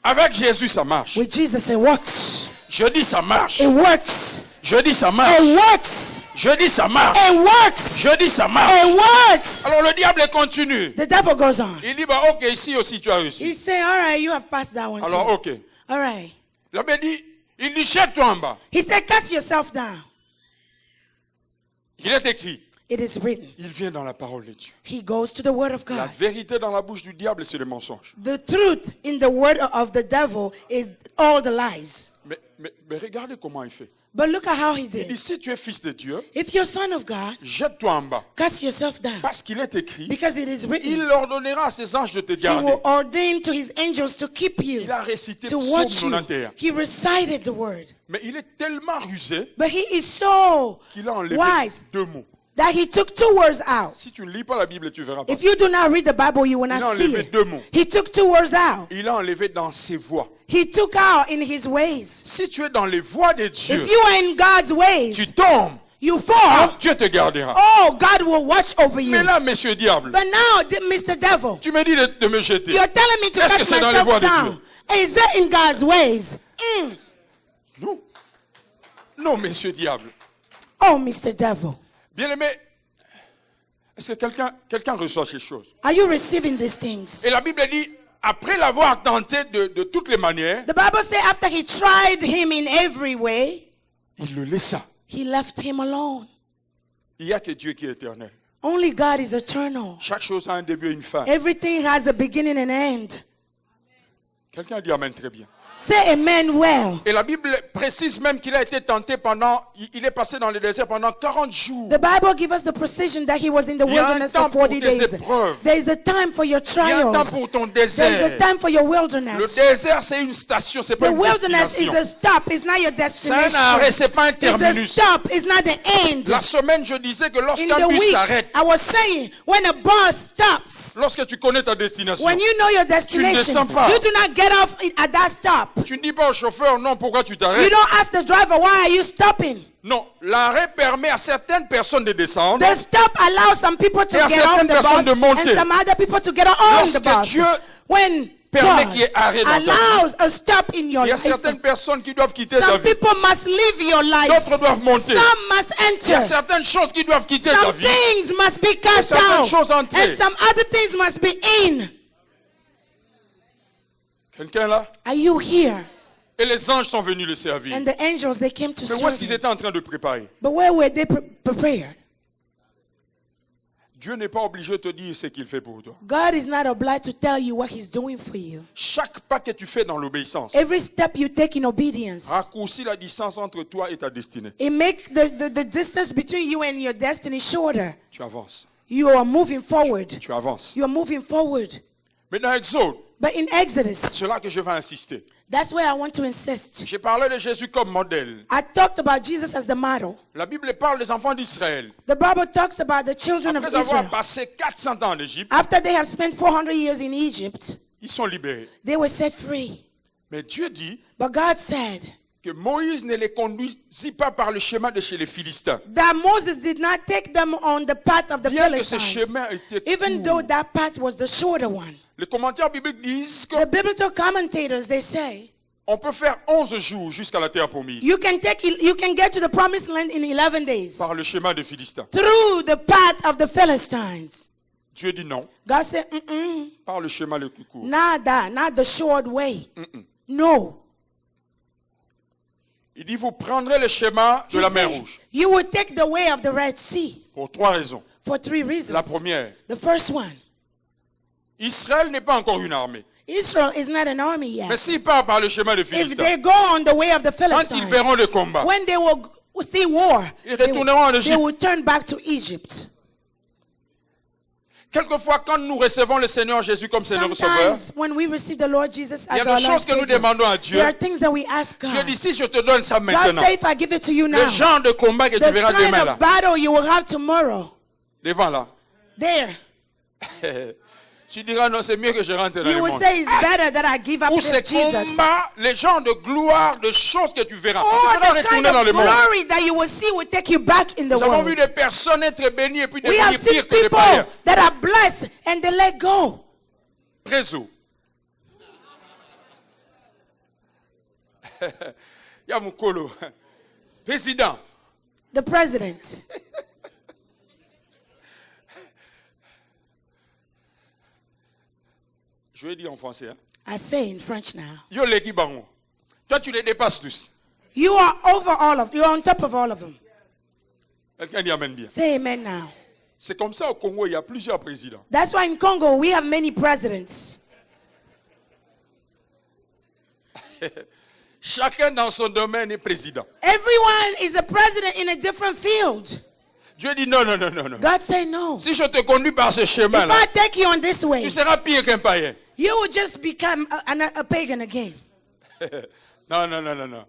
Avec Jésus, ça marche. With Jesus, it works. Je dis, ça marche. It works. Je dis, ça marche. It works. Je dis, ça marche. It works. Je dis, ça marche. It works. Alors le diable continue. The devil goes on. Il dit, bah, ok, ici aussi tu as réussi. He's saying, all right, you have passed that one Alors, too. ok. All right. La Bible dit, il dit, jette-toi en bas. He said, cast yourself down. Il est écrit, It is written. il vient dans la parole de Dieu. He goes to the word of La God. vérité dans la bouche du diable, c'est le mensonge. The truth in the word of the devil is all the lies. Mais regardez comment il fait. But look at how he Il dit, did. si tu es fils de Dieu, If you're son of God, jette-toi en bas. cast yourself down. Parce qu'il est écrit, Because it is il written. ordonnera à ses anges de te He garder. will ordain to his angels to keep you, Il a récité to Psaume watch you. 91. He recited the word. Mais il est tellement rusé But he is so qu'il a enlevé wise 2 mots. that he took 2 words out. Si tu ne lis pas la Bible, tu verras pas. If you do not read the Bible, you will Il a not see enlevé it. 2 mots. He took 2 words out. Il a enlevé dans ses voies. He took out in his ways. Si tu es dans les voies de Dieu, If you are in God's tu ways, tombes, you fall. Dieu te gardera. Oh, God will watch over Mais you. là, monsieur diable, But now, Mr. Devil, tu me dis de me jeter. you're telling me to Est-ce que cast c'est dans les voies myself de down. Is it in God's ways? Non. Non, monsieur diable. Oh, Mr. Devil, Bien-aimé, est-ce que quelqu'un reçoit ces choses? are you receiving these things? Et la Bible dit, après l'avoir tenté de toutes les manières, The Bible says after he tried him in every way, il le laissa. he left him alone. Il n'y a que Dieu qui est éternel. Only God is eternal. Chaque chose a un début et une fin. Everything has a beginning and end. Quelqu'un dit Amen très bien. Say amen well. Et la Bible précise même qu'il a été tenté il est passé dans le désert pendant 40 jours. The Bible gives us the precision that he was in the Il y a un wilderness temps for 40 pour tes days. épreuves. There is a time for your Il y a un temps trials. pour ton There is désert. a time for your Le wilderness. désert, c'est une station, c'est pas The une wilderness is destination. a stop, it's not your C'est un arrêt, destination. c'est pas un It's a terminus. stop, it's not the end. La semaine, je disais que In lorsqu'un the bus week, s'arrête, I was saying, when a bus stops, lorsque tu connais ta destination, when you know your destination, descends pas. you do not get off at that stop. tu ne dis pas au chauffeur, non, pourquoi tu You t'arrêtes? don't ask the driver, why are you stopping? Non, l'arrêt permet à certaines personnes de descendre. The stop allows some people to Et à get off certaines the bus personnes de monter. and some other people to get on the Lorsque bus. Dieu When permet God qu'il y ait arrêt dans ta vie, allows a stop in your il y a life, certaines personnes qui doivent quitter ta some vie. people must leave your life. D'autres doivent monter. Some must Il y a enter. certaines choses qui doivent quitter ta Some vie. things must be cast certaines out. choses entrer. And some other things must be in. Quelqu'un là? Are you here? Et les anges sont venus le servir. And the angels, they came to Mais où est-ce serve qu'ils him. étaient en train de préparer? But where were they prepared? Dieu n'est pas obligé de te dire ce qu'il fait pour toi. God is not obliged to tell you what he's doing for you. Chaque pas que tu fais dans l'obéissance Every step you take in obedience, raccourcit la distance entre toi et ta destinée. it makes the distance between you and your destiny shorter. Tu avances. You are moving forward. Tu avances. You are moving forward. Mais dans Exode, But in Exodus, c'est là que je vais insister. that's where I want to insist. J'ai parlé de Jésus comme modèle. I talked about Jesus as the model. La Bible parle des enfants d'Israël. The Bible talks about the children of Après avoir Israel. passé 400 ans en Égypte, After they have spent 400 years in Egypt, ils sont libérés. they were set free. Mais Dieu dit But God said que Moïse ne les conduisit pas par le chemin de chez les Philistins. that Moses did not take them on the path of the Bien que ce Philistines, chemin était even court. though that path was the shorter one. Les commentaires bibliques disent The biblical commentators, they say, qu'on peut faire 11 jours jusqu'à la terre promise you can get to the promised land in 11 days par le chemin des Philistins. through the path of the Philistines. Dieu dit non, God said, mm-mm, par le chemin le plus court. not that, not the short way. No. Il dit vous prendrez le chemin de He la mer said, Rouge you will take the way of the Red Sea pour 3 raisons. for 3 reasons. La première, The first one, Israël n'est pas encore une armée. Israel is not an army Mais yet. s'ils partent par le chemin des If Philistins, they go on the way of the quand ils Philistines, verront le combat, when they will see war, ils they retourneront en they Égypte. will turn back to Egypt. Quelquefois, quand nous recevons le Seigneur Jésus comme Seigneur Sauveur, Sometimes when we receive the Lord Jesus il y as a our des Lord choses que nous Savior, demandons à Dieu. there are things that we ask Dieu God. dit si je te donne ça God maintenant, say if I give it to you now, le genre de combat que tu the verras kind demain là, of battle you will have tomorrow, devant là, there, tu diras non, c'est mieux que je rentre dans you le will monde. say it's better that I give up Pour to ces Jesus. combats, les genres de gloire, de choses que tu verras, tu Or verras the kind retourner dans le of monde. glory that you will see will take you back in the Nous avons world. vu des personnes être bénies et puis We have devenir seen pires que des people païens. that are blessed and they let go. Réseau. Yamukolo. Président. The president. Je vais dire en français. Hein. I say in French now. Yo legi bango. Toi, tu les dépasses tous. You are over all of, you're on top of all of them. Quelqu'un dit amen bien. Say amen now. C'est comme ça au Congo, il y a plusieurs présidents. That's why in Congo we have many presidents. Chacun dans son domaine est président. Everyone is a president in a different field. Dieu dit non, non, non, non, non. God say no. Si je te conduis par ce If chemin-là, I take you on this way, tu seras pire qu'un païen. you will just become a pagan again. Non, non, non, non, non.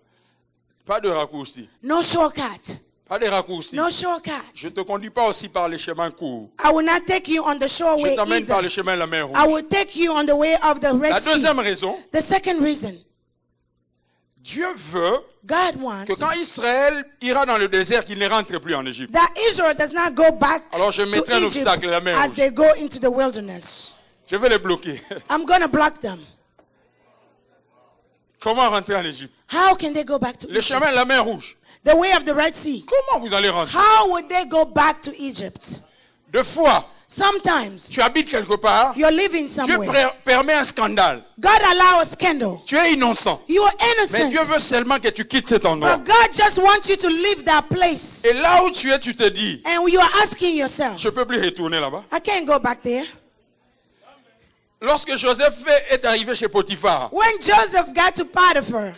Pas de raccourci. No shortcut. Pas de raccourci. No shortcut. Je ne te conduis pas aussi par les chemins courts. I will not take you on the short Je way t'amène par either. le chemin de la mer I Rouge. will take you on the way of the La Red Sea. deuxième raison, The second reason, Dieu veut God wants que quand Israël ira dans le désert, qu'il ne rentre plus en Égypte. that Israel does not go back Alors je mettrai un to obstacle, la Egypt mer as Rouge. they go into the wilderness. Je vais les bloquer. I'm going to block them. Comment rentrer en Égypte? How can they go back to Le Egypt? chemin de la mer Rouge. The way of the Red Sea. Comment vous allez rentrer? How would they go back to Egypt? Deux fois, Sometimes tu habites quelque part, you're living Dieu somewhere. permet un scandale. God allows a scandal. Tu es innocent. You are Mais innocent. Dieu veut seulement que tu quittes cet endroit. But God just wants you to leave that place. Et là où tu es, tu te dis, And you are asking yourself, je ne peux plus retourner là-bas. I can't go back there. lorsque Joseph est arrivé chez Potiphar, When Joseph got to Potiphar,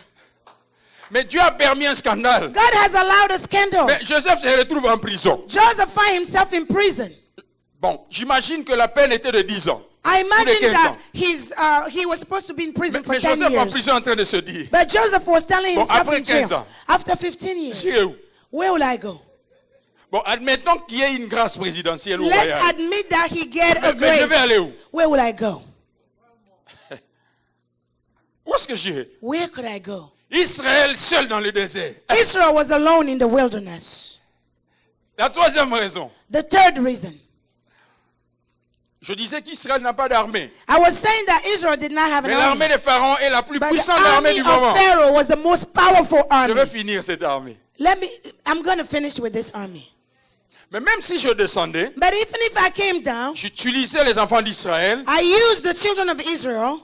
mais Dieu a permis un scandale. God has allowed a scandal. Mais Joseph se retrouve en prison. Joseph found himself in prison. Bon, j'imagine que la peine était de 10 ans. I imagine 15 that ans. he was supposed to be in prison for Mais 10 Joseph en years. prison en train de se dire, But Joseph was telling Bon, himself après in 15 jail, ans. after 15 years, j'irai où? where will I go? Bon, admettons qu'il y ait une grâce présidentielle au Let's royal. admit that he get a Mais je vais aller grace. où? Where will I go? Où est-ce que j'irai? Where could I go? Israël seul dans le désert. Israel was alone in the wilderness. La troisième raison, The third reason, je disais qu'Israël n'a pas d'armée. I was saying that Israel did not have an Mais l'armée army. de Pharaon est la plus But the puissante armée army du moment. of Pharaoh was the most powerful Je army. vais finir cette armée. I'm going to finish with this army. Mais même si je descendais, But even if I came down, j'utilisais les enfants d'Israël, I used the children of Israel,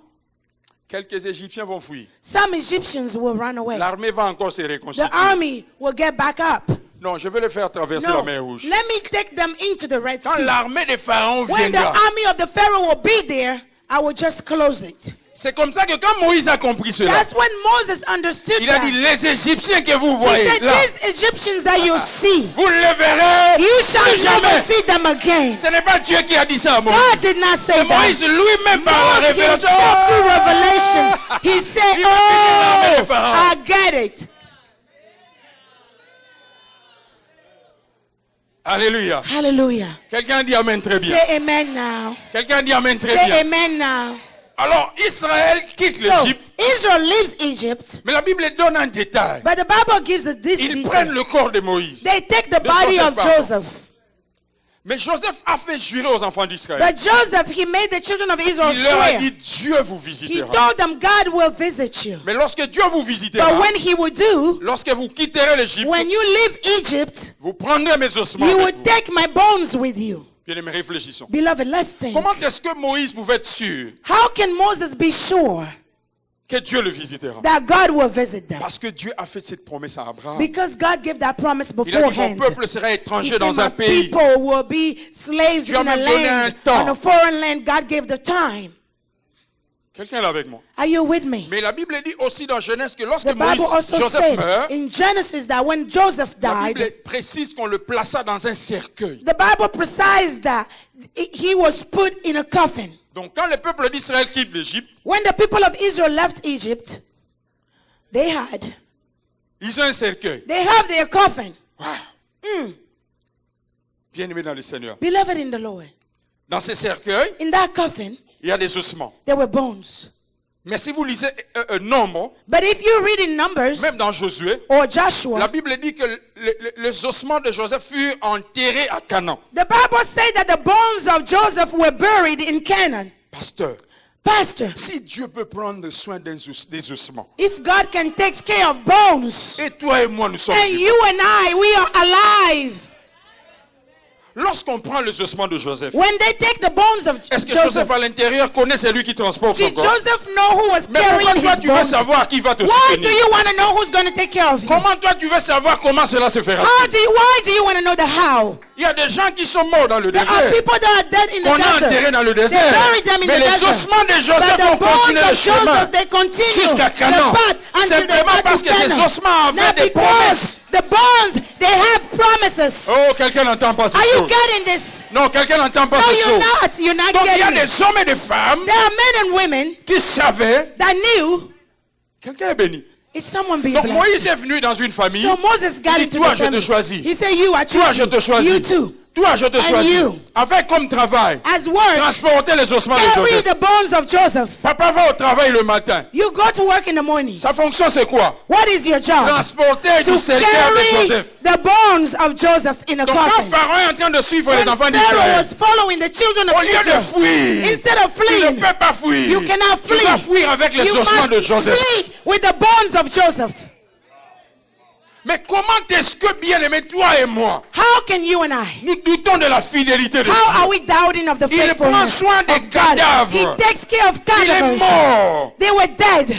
quelques Égyptiens vont fuir. some Egyptians will run away. L'armée va encore se The reconstituer. army will get back up. Non, je vais les faire traverser No, la mer Rouge. let me take them into the Red Quand Sea. l'armée de Pharaon When the viendra, army of the Pharaoh will be there, I will just close it. c'est comme ça que quand Moïse a compris cela, That's when Moses understood il a dit, that. les Égyptiens que vous He voyez said, là, these Egyptians that you see, vous ne les verrez you shall plus never jamais. see them again. Ce n'est pas Dieu qui a dit ça à God Moïse. did not say C'est Moïse that. lui-même par la Moses révélation. himself through revelation, he said, Il va finir l'armée de oh, Pharaon. I get it. Alléluia. Hallelujah. Quelqu'un dit Amen très bien. Say amen now. Quelqu'un dit Amen très Say bien. amen now. Alors, Israël quitte So, l'Égypte, Israel leaves Egypt, mais la Bible donne un détail. but the Bible gives us this Ils prennent detail. le corps de Moïse. They take the de body Joseph, of pardon. Joseph. Mais Joseph a fait jurer aux enfants d'Israël. But Joseph, he made the children of Israel Il leur a swear. dit, Dieu vous He visitera. told them, God will visit you. Mais lorsque Dieu vous visitera, But when he will do, lorsque vous quitterez l'Égypte, when you leave Egypt, vous prendrez mes ossements you will avec vous. take my bones with you. Bien-aimés, réfléchissons. Beloved, let's think. Comment est-ce que Moïse pouvait être sûr How can Moses be sure que Dieu le visitera? that God will visit them? Parce que Dieu a fait cette promesse à Abraham. Because God gave that promise Il a dit, mon beforehand. peuple sera He étranger said, dans my un pays. people will be slaves Dieu a in a même donné un land, temps. on a foreign land. God gave the time. Quelqu'un est là avec moi. Are you with me? Mais la Bible dit aussi dans Genèse que lorsque The Bible Moïse, also Joseph said meurt, in Genesis that when Joseph la Bible died, précise qu'on le plaça dans un cercueil. the Bible precise that he was put in a coffin. Donc quand le peuple d'Israël quitte l'Égypte, When the people of Israel left Egypt, ils ils ont un cercueil. have their coffin. Bien-aimé dans le Seigneur. Beloved in the Lord, Dans ce cercueil, in that coffin, il y a des ossements. there were bones. Mais si vous lisez Nombre, But if you read in Numbers même dans Josué, or la Joshua, Bible dit que les ossements de Joseph furent enterrés à Canaan. the Bible says that the bones of Joseph were buried in Canaan. Pasteur, Pastor, si Dieu peut prendre soin des ossements, if God can take care of bones, et toi et moi nous sommes and vivants. you and I, we are alive. Lorsqu'on prend les ossements de Joseph, When they take the bones of est-ce que Joseph, Joseph à l'intérieur connaît celui qui transporte son did corps? Joseph know who was Mais pourquoi carrying toi his tu veux bones? savoir qui va te Why do soutenir? you want to know who's going to take care of you? Comment toi tu veux savoir comment cela se fera? Why do you want to know the how? Il y a des gens qui sont morts dans le There are désert, people that are dead in qu'on a the enterrés desert. dans le They désert. buried them in Mais the les desert. ossements de But Joseph the ont bones continué le of chemin Joseph, they continue jusqu'à the Canaan. path until they Simplement got parce to que ces Canaan. ossements avaient Now des promesses. because the bones, they have promises. Oh, quelqu'un n'entend pas ces Are you choses. getting this? Non, quelqu'un n'entend pas No, ces choses. you're not Donc il y a getting it. des hommes et des femmes There are men and women qui savaient. that knew. Quelqu'un est béni. Is someone being Donc blessed? Moïse est venu dans une famille. So Moses got Il dit, into toi, the je te family. choisis. He said, you, I Toi, choose je te you. choisis. You too. Toi, je te And choisis. you. Avec comme travail, As work, transporter les ossements de carry Joseph. the bones of Joseph. Papa va au travail le matin. You go to work in the morning. Sa fonction, c'est quoi? What is your job? Transporter To du cercueil de carry Joseph. the bones of Joseph in a Donc quand coffin. Pharaon est en train de suivre When les enfants Pharaoh d'Israël, was following the children au of lieu de Israel, fuir, instead of tu ne fleeing, peux pas fuir. you cannot Tu flee. dois fuir avec les You ossements de must Joseph. flee with the bones of Joseph. Mais comment est-ce que, bien-aimé, toi et moi, How can you and I? nous doutons de la fidélité de How are Dieu? we doubting of the Il prend faithfulness soin des of God? cadavres. He takes care of Il est cadavers. mort. They were dead.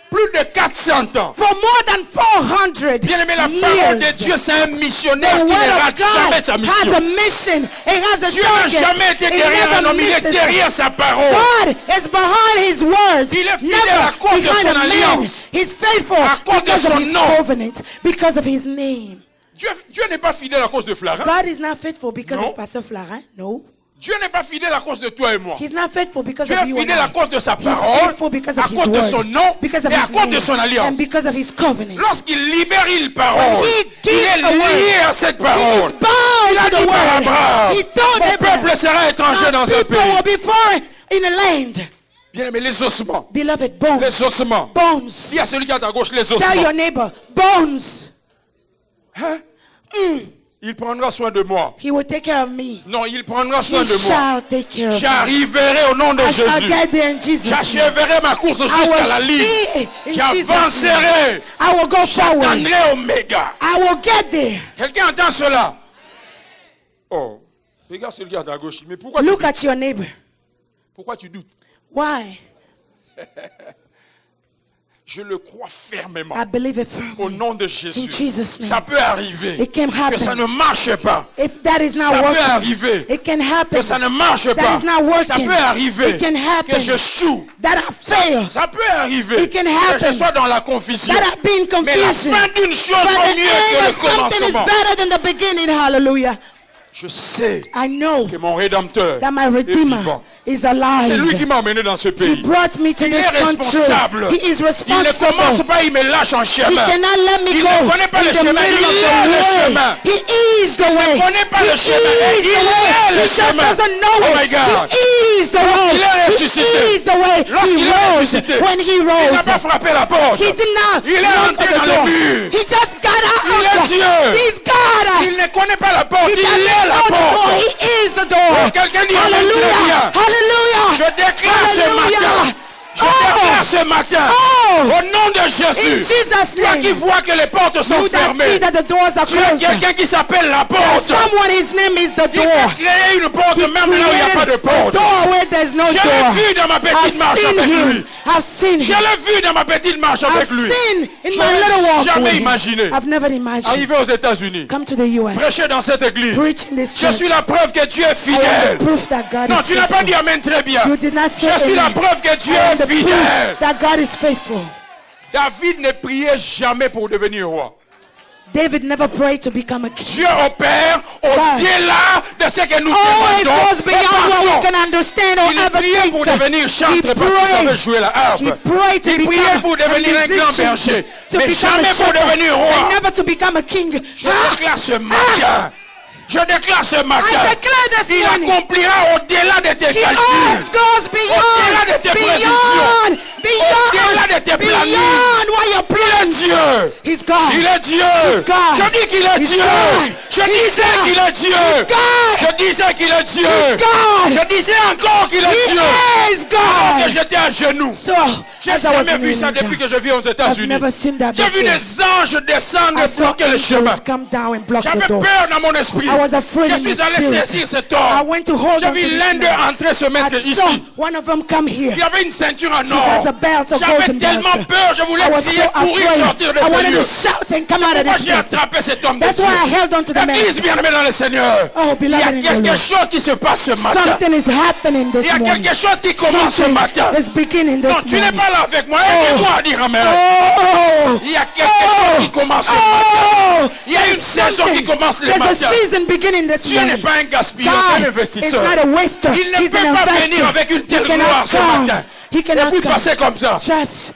Plus de 400 ans. For more than 400 Bien-aimé, la parole de years. Dieu, c'est un missionnaire The qui ne word of rate jamais God sa has a mission. mission. It has a Dieu n'a target. jamais été It derrière un never homme, il est misses derrière it. sa parole. God is behind his words. Il est fidèle Never à cause de behind son a man. alliance. He's faithful À cause de because son of his nom. covenant, because of his name. Dieu n'est pas fidèle à cause de Flarin. God is not faithful because No. of Pastor Flarin. No. Dieu n'est pas fidèle à cause de toi et moi. He's not faithful because Dieu of est you and fidèle à I. cause de sa He's parole, faithful because à of his cause de word, son nom because of et à his cause de name, son alliance. and because of his covenant. Lorsqu'il libère une parole, When he il gives est a word, lié à cette He parole. is bound Il a to the dit par word. Abraham, He told mon Abraham, peuple sera étranger "My dans un people will pays. be foreign in a land." Bien aimé, les ossements. Beloved, bones. Les ossements. Bones. Dis à celui qui est à ta gauche, les Tell ossements. your neighbor, bones. Hein? Il prendra soin de moi. He will take care of me. Non, il prendra soin He de moi. shall take care of me. J'arriverai au nom de I shall Jésus. get there in Jesus' name. J'achèverai ma course I jusqu'à la will ligne. see in Jesus' name. J'avancerai. I will go forward. J'atteindrai Oméga. I will get there. Quelqu'un entend cela? Oh, regarde celui qui est à ta gauche. Mais pourquoi tu Look doutes? at your neighbor. Pourquoi tu doutes? Why? Je le crois fermement. I believe it Au firmly. nom de Jésus. In Jesus' name. Ça peut arriver It can que happen. ça ne marche pas. If that is not Ça peut working, arriver it can happen. que ça ne marche That pas. is not working. Ça peut arriver It can happen. que je choue. That I fail. Ça peut arriver It can que happen. je sois dans la confusion. That I be in Mais la confusion. fin d'une chose But vaut the mieux que end le of something is commencement. better than the beginning. Hallelujah. Je sais I know que mon Rédempteur that my est Redeemer vivant. is C'est lui alive. qui m'a emmené dans ce He pays. brought me to Il this est responsable. country. He is Il ne commence responsible. pas, il me lâche en He chemin. cannot let me Il go ne connaît pas in le the chemin. middle Il of est the le way. chemin. He is the way. Il ne connaît pas He le chemin. is Il the est way. le He just chemin. doesn't know Oh my it. God. He is the way. Lorsqu'il est ressuscité. He is the way. Lorsqu'il He est rose. ressuscité, When he il n'a rose, pas frappé la porte. he did not Il est knock entré at the dans le door. mur. He just got Il est out. Dieu. He's God. Il ne connaît pas la porte. He Il doesn't est la know the door. porte. He is the door. Oh, quelqu'un dit amen, très Hallelujah. bien. Hallelujah. Je déclare ce matin. Je déclare ce matin. Oh. Au nom de In Jésus. Jesus' Toi qui name. vois que les portes sont You that see fermées. that the doors are Tu as closed. quelqu'un qui s'appelle la porte. Someone, his name is the Il door. a créé une porte même là où il n'y a pas de Created a porte. door where there's no Je l'ai door. vu dans ma petite I've marche seen avec him. lui. I've seen Je him. l'ai vu dans ma petite marche I've avec lui. seen in Je my little n'ai walk jamais with him. imaginé I've never imagined. arriver aux États-Unis, Come to the U.S. prêcher dans cette église. Preach in this Je church. suis la preuve que Dieu est I am fidèle. the proof that God Non, is tu n'as pas faithful. dit amen très bien. You did not say Je suis la amen. preuve que Dieu I am est the proof fidèle. that God is faithful. David ne priait jamais pour devenir roi. David never prayed to become a king. Dieu opère au-delà de ce que nous Oh, it demandons. goes beyond what we can understand or Il ever priait pour think. devenir chantre He parce qu'il savait prayed. jouer la harpe. He prayed to Il priait become pour a devenir un grand musician, berger, to mais become jamais a pour shepherd, devenir and roi. never to become a king. Je déclare ce matin. Je déclare ce matin. I declare this Il morning. accomplira au-delà de tes He always calculs. goes Au-delà de tes prévisions. Au-delà de tes plannings. beyond what your Il est plans. Dieu. He's God. Il est Dieu. He's God. Je dis qu'il est He's Dieu. God. Je He's disais God. qu'il est Dieu. He's God. Je disais qu'il est Dieu. He's God. Je disais encore qu'il est He Dieu. is Alors que God. j'étais à genoux. So, J'ai as I was jamais vu ça kneeling depuis down, que je vis aux I've États-Unis. never seen that J'ai vu before. des anges descendre I et saw bloquer le chemin. angels come down and block the J'avais door. peur dans mon esprit. I was afraid Je in the suis allé spirit. saisir cet I or. went to hold J'ai on to vu this l'un d'eux man. entrer se mettre I ici. saw one of them come here. Il y avait une ceinture en He or. has a belt, a J'avais golden tellement belt. peur, je voulais I was crier, so courir, afraid. sortir de I ce wanted lieu. to shout and come out of Moi, this j'ai place. attrapé cet homme de That's Dieu. why I held on to the man. Église bien-aimée dans le Seigneur. Oh, Il y a beloved in the quelque Lord. chose qui se passe ce matin. Something is happening Il this y a morning. quelque chose qui commence ce Something matin. is beginning Non, this tu n'es morning. pas là avec moi. Aide-moi à dire amen. Oh! Il y a quelque chose qui commence ce matin. Oh! Il y a une saison qui commence le There's a matin. season beginning this Dieu n'est morning. pas un gaspilleur, c'est un God is investisseur. not a waster. Il ne He's peut an pas investor. venir avec une telle He cannot gloire ce come. matin. He Et cannot puis come. passer comme ça.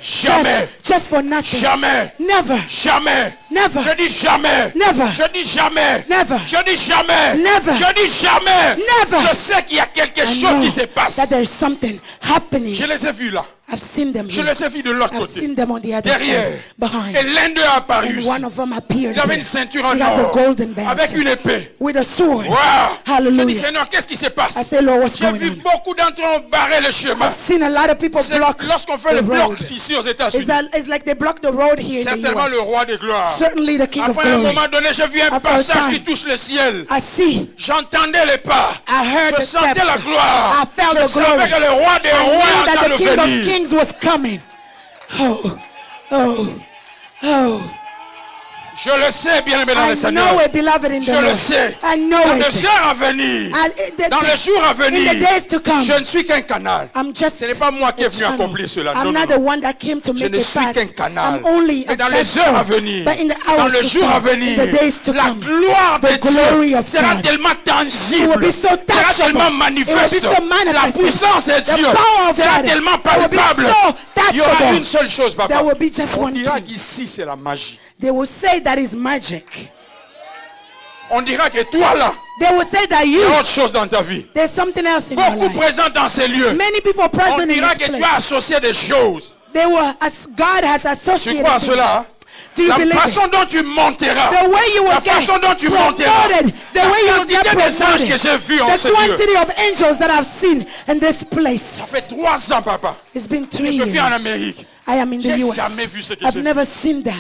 Jamais. Just for nothing. Jamais. Never. Jamais. Never. Je dis jamais. Never. Je dis jamais. Never. Je dis jamais. Never. Je dis jamais. Never. Je sais qu'il y a quelque I chose know qui se passe. that there is something happening. Je les ai vus là. I've seen them Je here. les ai vus de l'autre I've côté. seen them on the other Derrière. side. Behind. Et l'un d'eux a apparu. And one of them appeared. Il avait here. une ceinture en He has a or. golden belt. Avec une épée. With a sword. Wow. Je dis Hallelujah. Seigneur, qu'est-ce qui se passe? I say, Lord, what's J'ai going vu on? beaucoup d'entre eux ont barré le chemin. I've seen a lot of people C'est block lorsqu'on fait le the bloc road. ici aux États-Unis. It's like they block the road here in the Certainement le US. roi des gloires. Certainly the King of Après, à un Glory. moment donné, j'ai vu un After a passage time. qui touche le ciel. I see. J'entendais les pas. I heard Je the sentais steps. la gloire. I felt Je the glory. savais que le roi des I rois knew est en that train the de King of venir. Kings was coming. Oh, Oh, oh. Je le sais, bien-aimé dans I le Seigneur. know it, beloved in the Je le Lord. sais. I know Dans les it. heures à venir, dans les jours à in the venir, days to come, je ne suis qu'un canal. I'm just Ce n'est pas moi qui est venu a channel. accomplir cela. I'm Non, non, not non. the one that came to Je make ne it suis pass. qu'un canal. I'm only Mais a dans les vessel. heures à venir, But in the dans hours le to jour à come, in venir, the days to la come, gloire de the glory Dieu of sera God tellement it will tangible, be so sera touchable. tellement It will be manifeste. so La manifest. puissance de The Dieu power of sera God tellement it will be palpable. so Il y aura touchable. une seule chose, papa. There will be just On one dira thing. qu'ici c'est la magie. They will say that is magic. On dira que toi là, They will say that il y you, a autre chose dans ta vie. there's something else in your Beaucoup life. présents dans ces lieux. Many people On present in dira this que tu place. as associé des choses. They will, as God has Tu associated crois à things. cela? Hein? Do you La believe it? façon dont tu monteras, The way you will la get façon dont tu monteras, promoted, the way you la will get quantité des anges que promoted, j'ai vus en the ce lieu. quantity of angels that I've seen in this Ça place. fait 3 ans, papa. It's been que 3 je vis en years. Amérique. I am in the J'ai US. jamais vu ce que I've j'ai never seen that.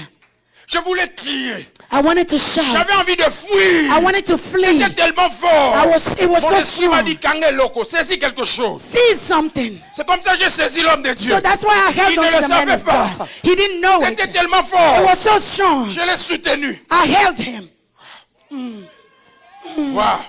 Je voulais crier. I wanted to shout. J'avais envie de fuir. I wanted to flee. C'était tellement fort. It was Mon so esprit m'a strong. dit, Kangé Loco, saisis quelque chose. See something. C'est comme ça que j'ai saisi l'homme de Dieu. So that's why I held Il on ne to le the man savait of pas. God. He didn't know it. C'était tellement It fort. was so strong. Je l'ai soutenu. I held him. Wow.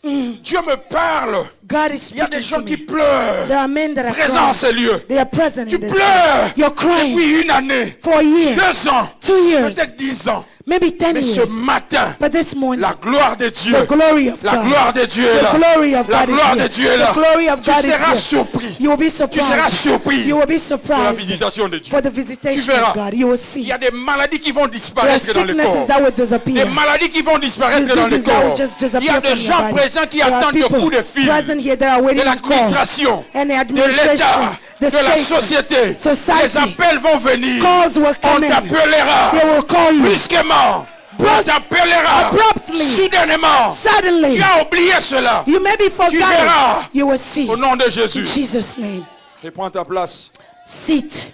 Dieu me parle. God is Il y a des speaking gens to qui me. pleurent. There are men that are Présents en crying. ces lieux. They are present Tu in this pleures place. You're crying depuis une année, for a year, 2 ans, 2 years, peut-être 10 ans. maybe 10 Mais ce years. matin, But this morning, la gloire de Dieu, the glory of la God, gloire de Dieu est là. the glory of La God gloire is de here. Dieu est là. The glory of Tu God is seras here. surpris. You will be Tu seras surprised. surpris You will be pour la surprised visitation de Dieu. for the visitation Tu verras. of God. You will Il see. y a des maladies qui vont There are disparaître dans le sicknesses corps. that will Des disappear. maladies qui vont disparaître dans le Diseases that will corps. just Il y a disappear des from your gens body. présents qui There are attendent le people coup de fil present here that are de waiting on call. l'administration, And the de administration, l'État, the de la state, société. society. Les appels vont venir. Calls will On come in. t'appellera They will call you. brusquement. On t'appellera Abruptly. soudainement. Suddenly, Tu as oublié cela. you may be verras. forgotten. You will see. Au nom de In Jésus. Jesus' name. Reprends ta place. Sit.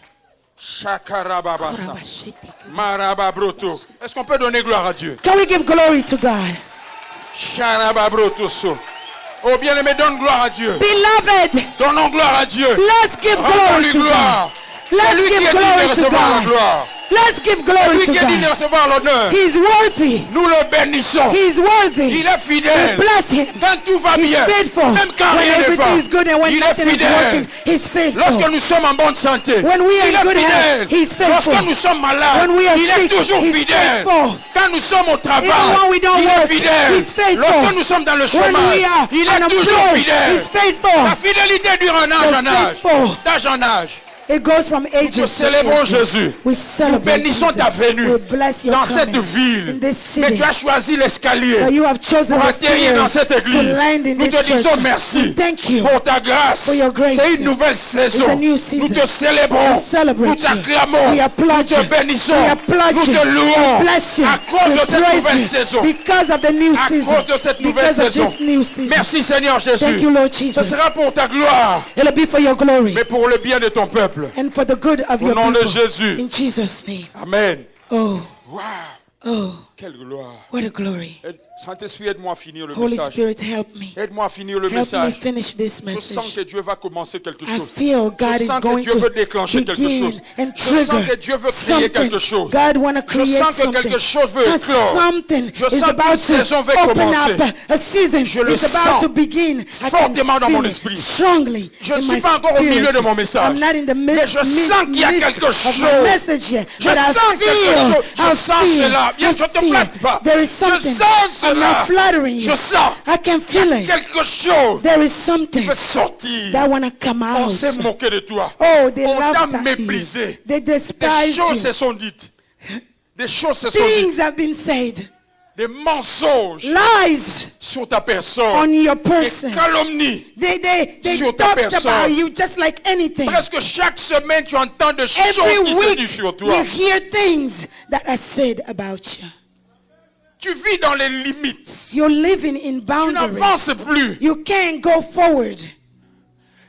Shakarababasa. Marababroto. Est-ce qu'on peut donner gloire à Dieu? Can we give glory to God? Sharababrotoso. Oh bien-aimé, donne gloire à Dieu. Beloved, Donnons gloire à Dieu. let's give glory Rendons-lui to God. gloire. C'est Let's lui qui give est digne de glory to recevoir la God. gloire. Let's give C'est glory lui to qui est digne de God. recevoir l'honneur. He's worthy. Nous le bénissons. He's worthy. Il est fidèle. Bless him. Quand tout va He's bien, faithful. même quand When rien ne va, everything is good and when il est nothing is fidèle. working, he's faithful. Lorsque nous sommes en bonne santé, When we are il in est good health, fidèle. he's faithful. Lorsque nous sommes malades, When we are il est sick, toujours he's fidèle. faithful. Quand nous sommes au travail, Even when we don't il work, est fidèle. he's faithful. Lorsque nous sommes dans le When chômage, we are il est toujours unemployed, fidèle. he's faithful. La fidélité dure un âge en âge. faithful. D'âge en âge. It goes from ages Nous to célébrons ages. Jésus. We Nous celebrate bénissons Jesus. ta venue We bless your dans coming cette ville. in this Mais city. tu as choisi l'escalier But you have chosen pour the atterrir dans cette stairs to église. land in Nous this te disons church. merci Thank you pour ta grâce. for your grace. C'est une nouvelle saison. It's a new Nous season. te célébrons. We celebrate Nous you. t'acclamons. We applaud Nous te you. bénissons. We applaud Nous you. te louons. We bless you. À cause We de cette praise nouvelle you saison. because of the new À season. cause de cette nouvelle Because of saison. this new season. Merci Seigneur Jésus. Thank you, Lord Ce Jesus. sera pour ta gloire, It'll be for your glory mais pour le bien de ton peuple. and for the good of Au your nom de people. Jésus. In Jesus' name. Amen. Oh, Wow. oh, Quelle gloire. what a glory. Saint-Esprit, aide-moi à finir le Holy message. Spirit, help me. Aide-moi à finir le Help me message. finish this Je sens message. que Dieu va commencer quelque I chose. feel God Je is sens que going Dieu to veut déclencher quelque begin chose. and Je sens trigger que Dieu veut créer something. quelque chose. God want to Je create sens que something. quelque chose veut Because éclore. something Je is sens about qu'une saison to va open commencer. up. A season Je le is about sens to begin. I can fortement dans feel mon it esprit. strongly Je ne in suis my pas encore au spirit. milieu de mon message. I'm not in the Mais je sens qu'il y a quelque of my chose. message yet. Je But I sens quelque feel, chose. Je I sens feel, cela. Bien, I je te feel. flatte pas. There is Je something. sens I'm cela. not flattering you. Je sens. I can feel it. Quelque chose There is something qui veut sortir. that want to come On out. s'est moqué de toi. Oh, they On t'a laughed at méprisé. you. They Des despised choses you. se sont dites. Des choses se sont dites. Things have been said. Des mensonges Lies sur ta on personne. your Des person. calomnies. They sur ta talked personne. about you just like anything. Presque chaque semaine, tu entends des choses Every qui se week disent sur toi. you hear things that are said about you. Tu vis dans les limites. You're living in Tu boundaries. n'avances plus. You can't go forward.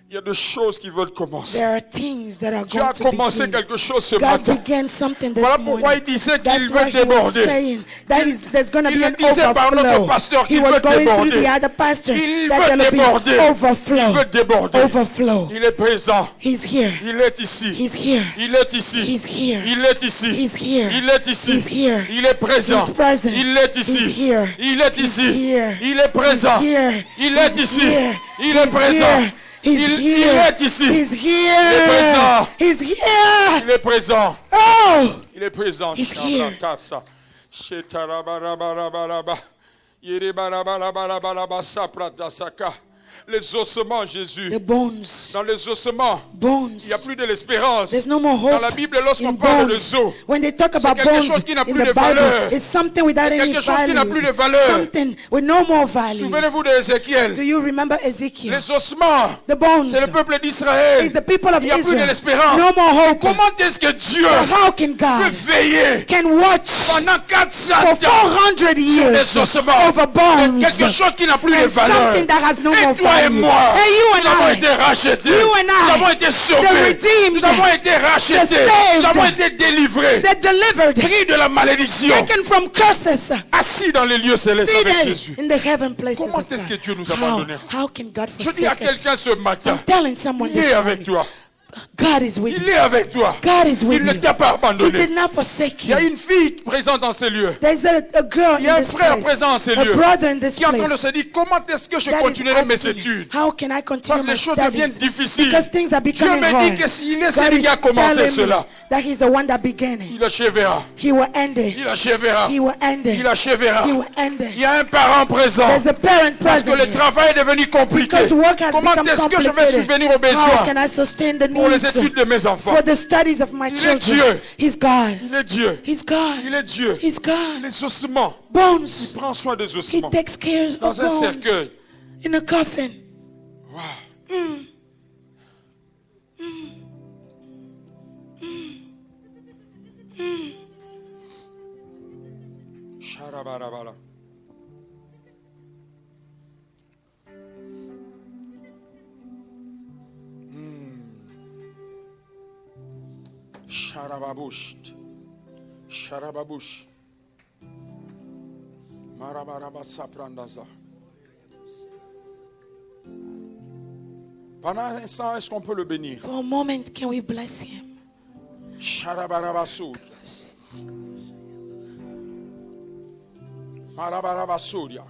Il y a des choses qui veulent commencer. There are things that are Dieu a going to commencé begin. quelque chose ce God matin. began something this Voilà pourquoi morning. il disait That's qu'il why veut he was déborder. saying that there's going to Il be le an disait par notre overflow. pasteur He qu'il was veut going through déborder. the other pastor Il that veut there will déborder. be Il overflow. veut déborder. Overflow. Il est présent. He's here. Il est ici. He's here. Il est ici. He's here. Il est ici. He's here. Il est ici. He's here. Il est présent. He's present. Il est ici. He's here. Il est He's ici. here. Il est présent. He's here. Il est He's ici. here. Il est He's présent. here. He's Il here. est ici. He's Il est here. présent. He's here. Il est présent. Oh, Il est présent. He's here. Shabratasa. Shetarabarabaraba. Yerebarabarabaraba sapratasaka. Les ossements, Jésus. the bones. Dans les ossements, Bones. il n'y a plus de l'espérance. There's no more hope. Dans la Bible, lorsqu'on in parle de bones. os, When they talk about quelque bones chose qui n'a in plus the de Bible, valeur. it's something without C'est any quelque chose qui n'a plus de value. valeur. Something with no more value. souvenez-vous d'Ézéchiel. Do you remember Ezekiel? Les ossements, The bones. c'est le peuple d'Israël. It's the people of Il n'y a plus Israel. de l'espérance. No more hope. Comment est-ce que Dieu How can peut God veiller can watch pendant 400 for ans 400 sur years les ossements over bones quelque chose qui n'a plus de and valeur? something that has no Et more toi et value? moi, And you nous avons and été I, rachetés. You and I, Nous avons été the sauvés. redeemed, Nous avons été rachetés. saved, Nous avons été délivrés. they're delivered, Pris de la malédiction. taken from curses, Assis dans les lieux célestes avec seated Jésus. in the heaven places Comment of est-ce que God. Dieu nous abandonnera? How can God Je dis à forsake us? quelqu'un ce matin, I'm telling someone il this est avec morning, toi. God is with Il you. est avec toi. God is with Il ne you. t'a pas He abandonné. did not forsake Il y a you. une fille présente dans ces lieux. There's a girl Il y a in un this frère place, présent dans ces a lieux brother in this qui est en train de place se dire comment est-ce que je that is continuerai mes asking, études. how can I continue Parce que my les choses deviennent studies? difficiles. Because things are Dieu becoming me dit hard. que s'il est God celui qui a is commencé telling cela, me that he's the one that began it. il achèvera. He will end it. Il achèvera. He will end it. Il achèvera. He will end Il it. y a un parent présent. There's a parent Parce que present le here. travail est devenu compliqué. Because work has Comment become est-ce que je vais complicated. subvenir aux How besoins can I sustain the pour les needs études de mes enfants? for the studies of my Il est children? Dieu. He's God. Il est Dieu. He's God. Il est Dieu. He's God. Les ossements. Bones. Prends soin des He ossements. takes care of Dans un bones. cercueil. In a coffin. Wow. Sharabarabara. Sharababush. Sharababush. Marabarabasa prandaza. Pendant un instant, est-ce qu'on peut le bénir? For a moment, can we bless him? Sharabarabasou. Marabarabasuria.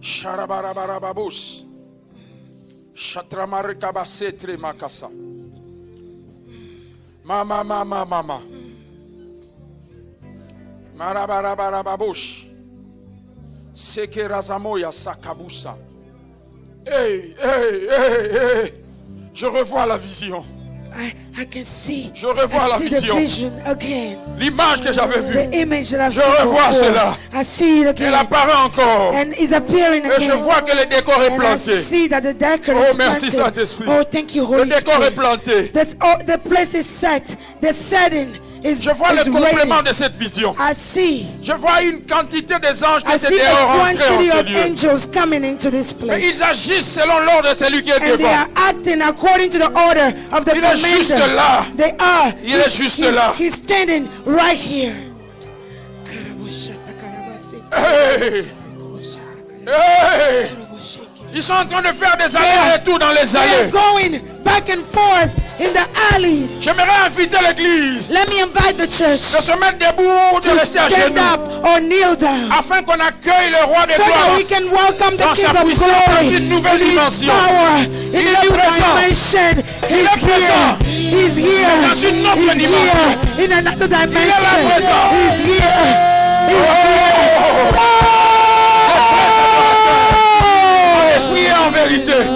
Sharabarabarababush. Shatramarikabasetre makasa. Mama. Marabarabarababush. Sekerazamoya sakabusa. Hey. Je revois la vision. I can see. Je revois la I see the vision. vision again. L'image que j'avais The vue. image that I've Je seen revois before. cela. I see it Elle again. apparaît encore. And it's appearing Et again. je vois que le décor est And I planté. see that the decor Oh, is merci, planted. Saint-Esprit. Oh, thank you, Le Holy décor est Spirit. planté. The place is set. The setting is Je vois le is complément ready. de cette vision. I see. Je vois une quantité des anges qui I étaient see a rentrés en quantity ce of lieu. angels coming into this Mais place. ils agissent selon l'ordre de celui qui est And they devant. are acting according to the order of the Il est juste commander. là. They are. Il est juste là. He's standing right here. Hey. Ils sont en train de faire des allers-retours dans les They are allées. going back and forth in the alleys. J'aimerais inviter l'église Let me invite the church de se mettre debout, de to rester à stand genoux, up or kneel down, afin qu'on accueille le roi des so that gloires. we can welcome the Dans King sa of puissance, dans Glory une nouvelle in His dimension. power, in Il a est new présent. dimension. Il est He's présent. here. He's here. Dans une autre He's dimension. here. In another dimension. présent. He's here. He's Oh. En esprit et en vérité. here.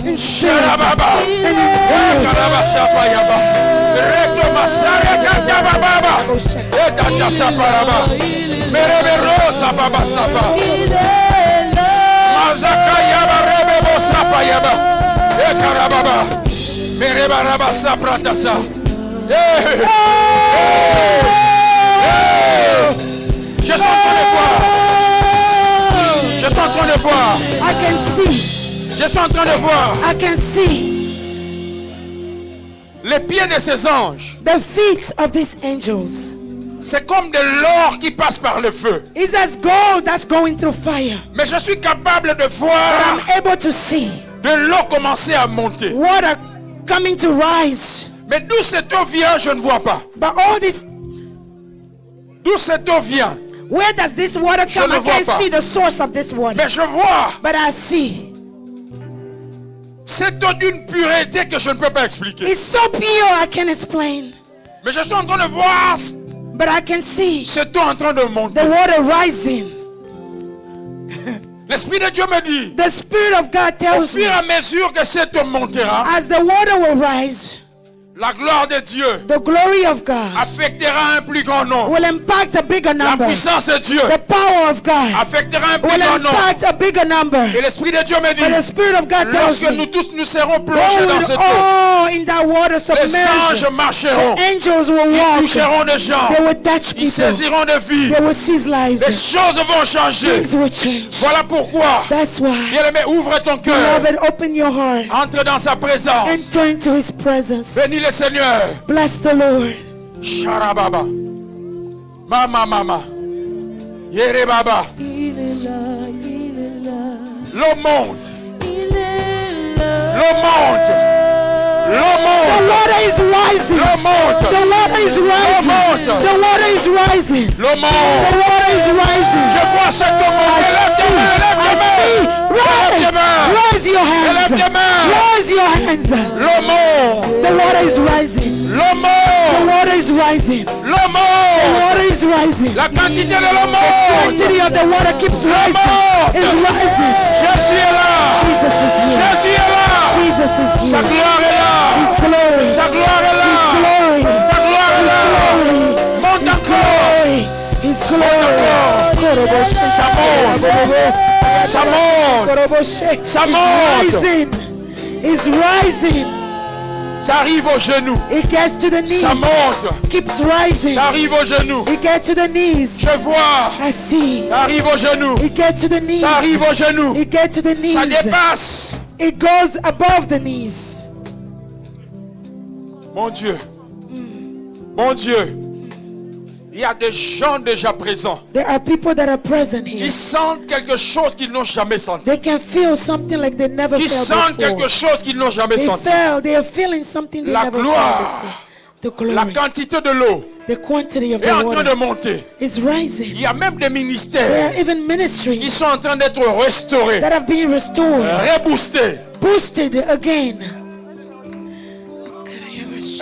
In spirit Sharababa. and in truth. Karabasapayaba. Recto masare katababa. Etata saparaba. Merebero sapaba sapa. Mazaka yaba rebebo sapayaba. Ekarababa. Merebaraba sapratasa. Hey. Je suis en train de voir. Je suis en train de voir. I can see. Je suis en train de voir I can see les pieds de ces anges. the feet of these angels. C'est comme de l'or qui passe par le feu. It's as gold that's going through fire. Mais je suis capable de But voir I'm able to see de l'eau commencer à monter. water coming to rise. Mais d'où cette eau vient, je ne vois pas. But all this, D'où cette eau vient. where does this water Je come? ne I vois can't pas. see the source of this water. Mais je vois But I see. cette eau d'une pureté que je ne peux pas expliquer. It's so pure I can't explain. Mais je suis en train de voir But I can see cette eau en train de monter. the water rising. L'Esprit de Dieu me dit, The Spirit of God au tells fur me, et à mesure que cette eau montera, as the water will rise, la gloire de Dieu the glory of God affectera un plus grand nombre. will impact a bigger La number. puissance de Dieu The power of God affectera un plus will grand nombre. impact a bigger number. Et l'Esprit de Dieu me But the dit, Spirit of God tells lorsque me, nous tous nous serons when plongés dans we're cette eau, all in that water les anges submerged, marcheront, angels will ils walk, toucheront des gens, they will touch ils people, saisiront des vies, they will seize lives, les choses vont changer. things will change. Voilà pourquoi, That's why, bien-aimé, ouvre ton cœur, beloved, open your heart, entre dans sa présence, enter into His presence. bénis le Seigneur. Bless the Lord. Sharababa, mama, yere baba, l'eau monte, l'eau monte, l'eau The monte, water is rising. l'eau monte, The water is rising. monte. The water is rising. l'eau The monte. water is rising. Je vois cette eau monter. Lève tes mains, lève tes mains, lève tes mains. Raise your hands. Lève tes mains. Raise your hands. L'eau monte, The water is rising. l'eau The monte, water is rising. l'eau The monte. water is rising. La quantité de l'eau The monte. quantity of the water keeps rising. monte. Is rising. Jésus est là. Jesus is here. Jésus est là. Jesus is Sa here. gloire est là. His glory. Sa gloire est là. Glory. Sa gloire est là. Glory. Monte His encore. glory. His glory. Ça monte. Ça monte. Ça monte. Rising. It's rising. Ça arrive aux genoux. It gets to the knees. Ça monte. Keeps rising. Ça arrive aux genoux. It gets to the knees. Je vois. I see. Ça arrive aux genoux. It gets to the knees. Ça arrive aux genoux. It gets to the knees. Ça dépasse. It goes above the knees. Mon Dieu. Mon Dieu. Il y a des gens déjà présents. There are people that are present here. Qui sentent quelque chose qu'ils n'ont jamais senti. They can feel something like they never Qui felt sentent before. quelque chose qu'ils n'ont jamais senti. They are feeling something they La never gloire. felt before. The La glory, quantité de l'eau the quantity of est the en train de water monter. is rising. Il y a même des There ministères are even qui ministries sont en train d'être restaurés, that have been restored, reboostés. boosted again.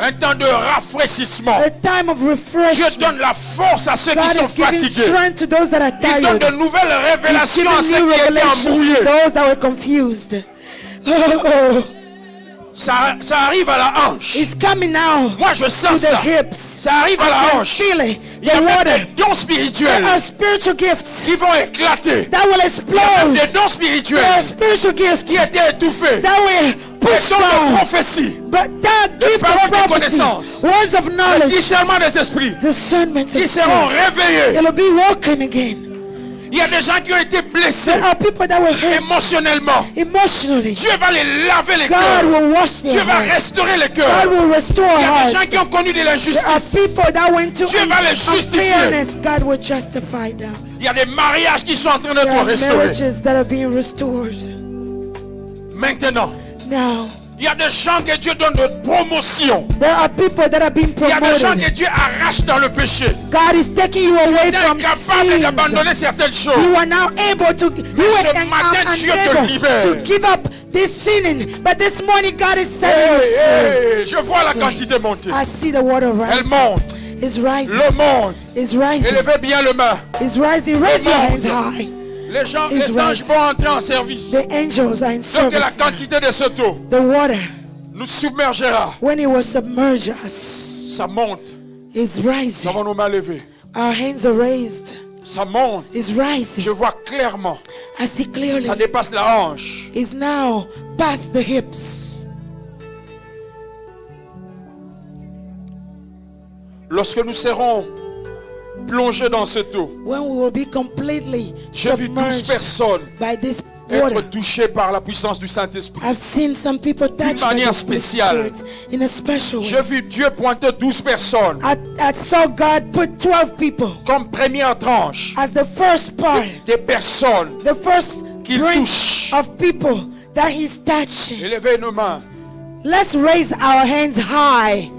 Un temps de rafraîchissement. A time of Dieu refreshment. donne la force à ceux qui God sont is giving fatigués. strength to those that are Il donne tired. de nouvelles He's révélations à giving ceux new qui étaient revelations embrouillés. to those that were confused. Oh, Ça arrive à la hanche. it's coming now Moi, je to sens the ça. hips. Ça arrive à I la can hanche. feel it. Il y a The même water. des dons spirituels There are spiritual gifts qui vont éclater. that will Il y a même explode. des dons There are spirituels spiritual gifts qui étaient étouffés. that will Des push dons de down. prophétie. But that gift paroles of de prophecy, connaissance. words of Le knowledge, discernement des esprits. discernment of Qui seront spirit, réveillés. it'll be woken again. Il y a des gens qui ont été blessés There are people that were hurt émotionnellement. emotionally. Dieu va les laver les God cœurs. will wash Dieu their va hearts. restaurer les God cœurs. will restore Il y a des gens hearts. qui ont connu de There are l'injustice. people that went to Dieu va les justifier. unfairness. God will justify them. Il y a des mariages qui sont en train There d'être are restaurés. marriages that are being restored. Maintenant, Now, il y a des gens que Dieu donne de promotion. there are people that are being Il y a des gens que promoted. Dieu arrache dans le péché. God is taking you away Tu es from incapable sins. d'abandonner certaines choses. You are now able to, you ce were matin, Dieu te unable libère. to give up this sinning. But this morning, God is setting Hey, you hey, je vois la quantité monter. free. I see the water Elle rising. monte. It's rising. Le monte. It's rising. Élevez bien le main. It's rising. Raise your monte. hands high. Les gens, It's les anges rising. vont entrer en service. The angels are in Donc la service. quantité de cette eau The water, nous submergera. when it will submerge us, Ça monte. is Nous rising. avons nos mains levées. Our hands are raised. Ça monte. It's rising. Je vois clairement. I see clearly. Ça dépasse la hanche. It's now past the hips. Lorsque nous serons plongés dans cette eau. when we will be completely J'ai vu 12 submerged personnes by this être water. touchées par la puissance du Saint-Esprit. I've seen some people touched by manière the Holy spéciale. Spirit in a special way. J'ai vu Dieu pointer 12 personnes I saw God put 12 people comme première tranche as the first part, des personnes. the first qu'il branch touche. of people that He's touching. Élevez une main. Let's raise our hands high.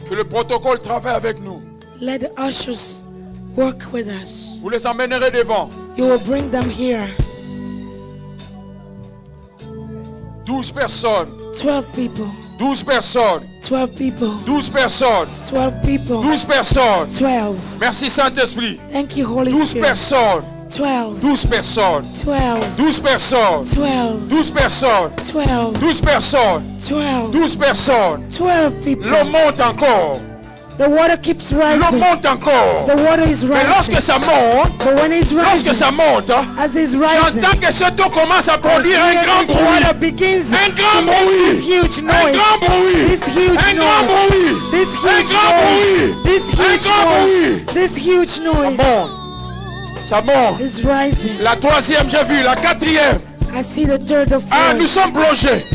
Que le protocole travaille avec nous. Let the ushers work with us. Vous les emmènerez devant. You will bring them here. 12 personnes. 12 people. 12 personnes. 12 people. 12 personnes. 12 people. 12 personnes. 12. Merci Saint-Esprit. Thank you, Holy 12 Spirit. personnes. 12. 12 personnes. 12. 12 personnes. 12. 12 personnes. 12. 12 personnes. 12. 12 personnes. 12 people. L'eau monte encore. The water keeps L'eau rising. monte encore. The water is Mais lorsque rising. ça monte, But when it's lorsque rising, ça monte, as it's rising, j'entends que cette eau commence à I produire un hear grand this water bruit. begins Un to grand make bruit. this huge Un noise. grand bruit. This huge Un grand noise. bruit. This Un huge grand noise. bruit. This Un huge grand bruit. noise. This huge Ça noise monte. Ça monte. is rising. La troisième, j'ai vu. La quatrième. I see the third, the Ah, nous fourth. sommes plongés.